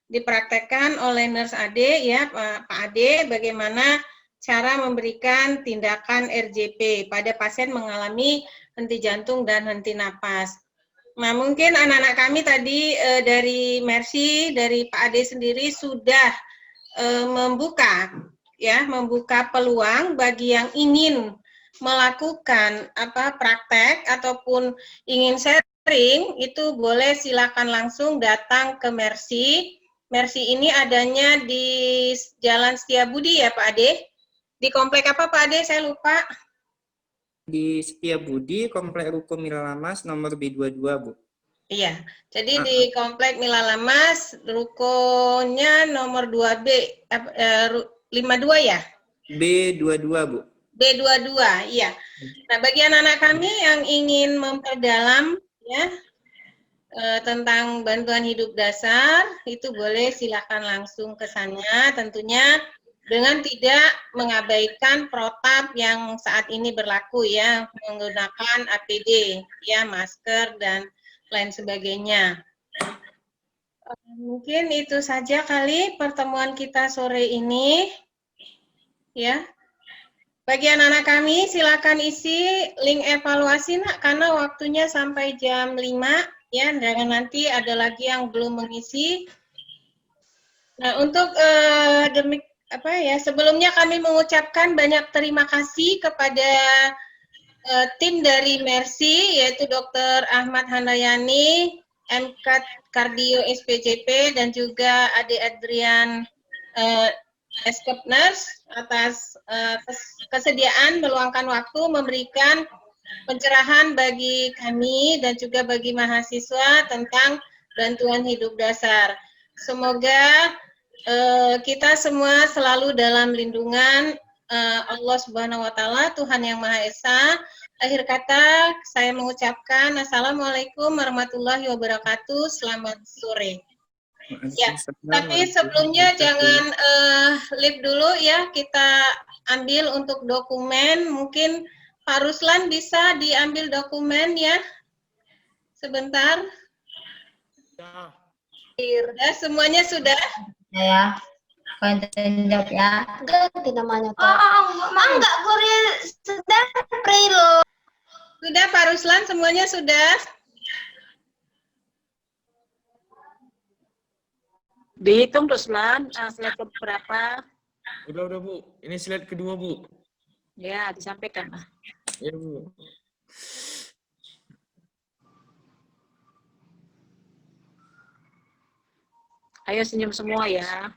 dipraktekkan oleh Nurse Ade ya, Pak Ade, bagaimana cara memberikan tindakan RJP pada pasien mengalami henti jantung dan henti napas. Nah, mungkin anak-anak kami tadi dari Mercy, dari Pak Ade sendiri sudah membuka peluang bagi yang ingin melakukan praktek ataupun ingin sharing, itu boleh silakan langsung datang ke Mercy. Mercy ini adanya di Jalan Setiabudi ya Pak Ade. Di komplek apa Pak Ade? Saya lupa. Di Setiabudi, Komplek Ruko Milalamas, nomor B22, Bu. Iya, jadi di Komplek Milalamas, rukonya nomor 2B, 52 ya? B22, Bu. B22, iya. Nah, bagi anak-anak kami yang ingin memperdalam ya tentang bantuan hidup dasar, itu boleh silakan langsung ke sana, tentunya dengan tidak mengabaikan protap yang saat ini berlaku ya, menggunakan APD, ya masker dan lain sebagainya. Mungkin itu saja kali pertemuan kita sore ini, ya. Bagi anak-anak kami, silakan isi link evaluasi, nak, karena waktunya sampai jam 5, ya, jangan nanti ada lagi yang belum mengisi. Nah, untuk sebelumnya kami mengucapkan banyak terima kasih kepada tim dari Mercy, yaitu Dr. Ahmad Handayani, MKAD Kardio SPJP, dan juga Ade Adrian Eskepners atas kesediaan meluangkan waktu memberikan pencerahan bagi kami dan juga bagi mahasiswa tentang bantuan hidup dasar. Semoga kita semua selalu dalam lindungan Allah Subhanahu wa Ta'ala, Tuhan Yang Maha Esa. Akhir kata, saya mengucapkan Assalamualaikum warahmatullahi wabarakatuh. Selamat sore. Ya, tapi sebelumnya jangan leave dulu ya, kita ambil untuk dokumen. Mungkin Pak Ruslan bisa diambil dokumen ya, sebentar. Ya, semuanya sudah? Ya, konten job ya. Ganti namanya tuh. Oh, enggak, Korea sudah April. Sudah Pak Ruslan, semuanya sudah? Dihitung Ruslan, slide berapa? Udah Bu. Ini slide kedua Bu. Ya, disampaikan. Ya Bu. Ayo senyum semua ya.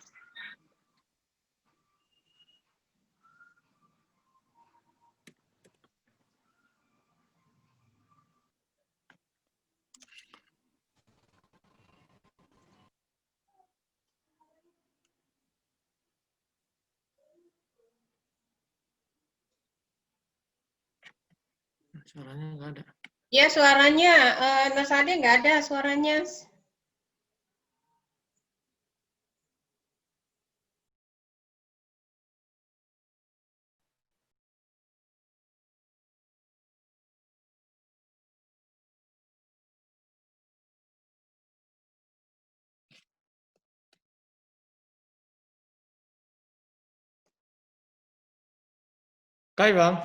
Suaranya nggak ada. Ya, suaranya, Mas Ade nggak ada suaranya. Kai Bang.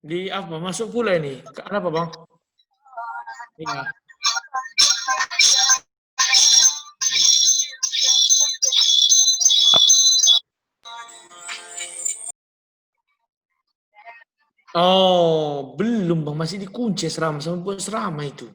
Di apa? Masuk pula ini. Kenapa Bang? Iya. Oh, belum Bang, masih dikunci asrama sama buat asrama itu.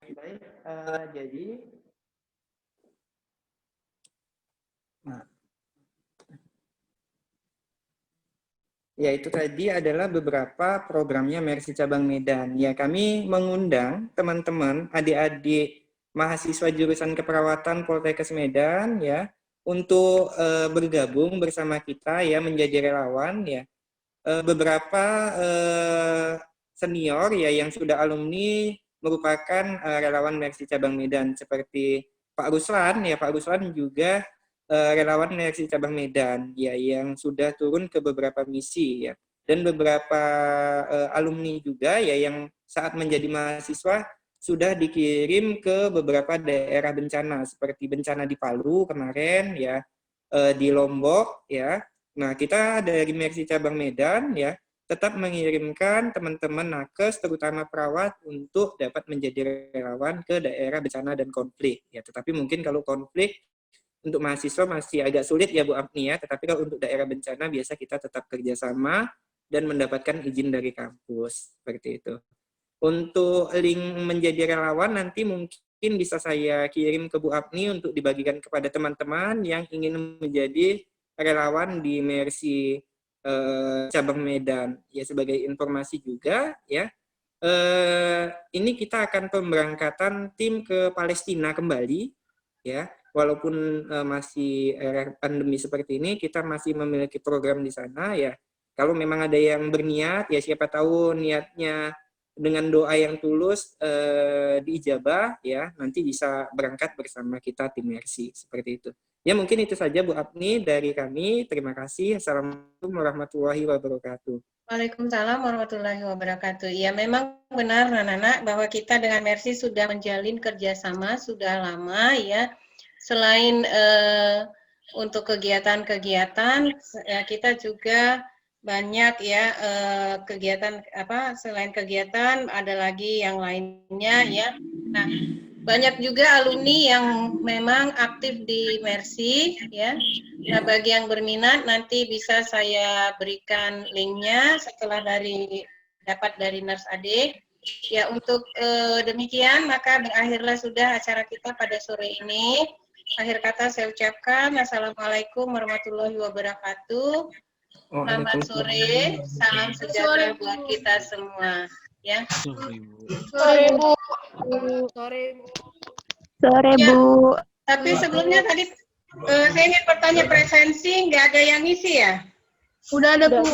Baik, jadi ya itu tadi adalah beberapa programnya Mercy Cabang Medan. Ya, kami mengundang teman-teman, adik-adik mahasiswa jurusan keperawatan Poltekkes Medan ya untuk bergabung bersama kita ya menjadi relawan ya. Beberapa senior ya yang sudah alumni merupakan relawan Mercy Cabang Medan seperti Pak Ruslan ya. Pak Ruslan juga relawan Mercy Cabang Medan ya yang sudah turun ke beberapa misi ya, dan beberapa alumni juga ya yang saat menjadi mahasiswa sudah dikirim ke beberapa daerah bencana seperti bencana di Palu kemarin ya, di Lombok ya. Nah, kita dari Mercy Cabang Medan ya tetap mengirimkan teman-teman nakes terutama perawat untuk dapat menjadi relawan ke daerah bencana dan konflik ya. Tetapi mungkin kalau konflik untuk mahasiswa masih agak sulit ya Bu Apni ya, tetapi kalau untuk daerah bencana biasa kita tetap kerjasama dan mendapatkan izin dari kampus, seperti itu. Untuk link menjadi relawan nanti mungkin bisa saya kirim ke Bu Apni untuk dibagikan kepada teman-teman yang ingin menjadi relawan di Mercy Cabang Medan. Ya sebagai informasi juga ya, ini kita akan pemberangkatan tim ke Palestina kembali ya. Walaupun masih pandemi seperti ini, kita masih memiliki program di sana ya. Kalau memang ada yang berniat, ya siapa tahu niatnya dengan doa yang tulus diijabah, ya nanti bisa berangkat bersama kita tim Mercy seperti itu. Ya mungkin itu saja Bu Apni dari kami. Terima kasih. Assalamualaikum warahmatullahi wabarakatuh. Waalaikumsalam warahmatullahi wabarakatuh. Ya memang benar Nana bahwa kita dengan Mercy sudah menjalin kerjasama sudah lama ya. Selain untuk kegiatan-kegiatan, ya, kita juga banyak ya kegiatan selain kegiatan ada lagi yang lainnya ya. Nah, banyak juga alumni yang memang aktif di Mercy ya. Nah, bagi yang berminat nanti bisa saya berikan linknya setelah dapat dari Nurse Ade. Ya, untuk demikian maka berakhirlah sudah acara kita pada sore ini. Akhir kata saya ucapkan Assalamualaikum warahmatullahi wabarakatuh. Selamat sore, salam sejahtera buat kita semua. Ya. Sore Bu. Sore Bu. Sore Bu. Tapi sebelumnya tadi saya ingin bertanya presensi, nggak ada yang ngisi ya? Udah ada Bu.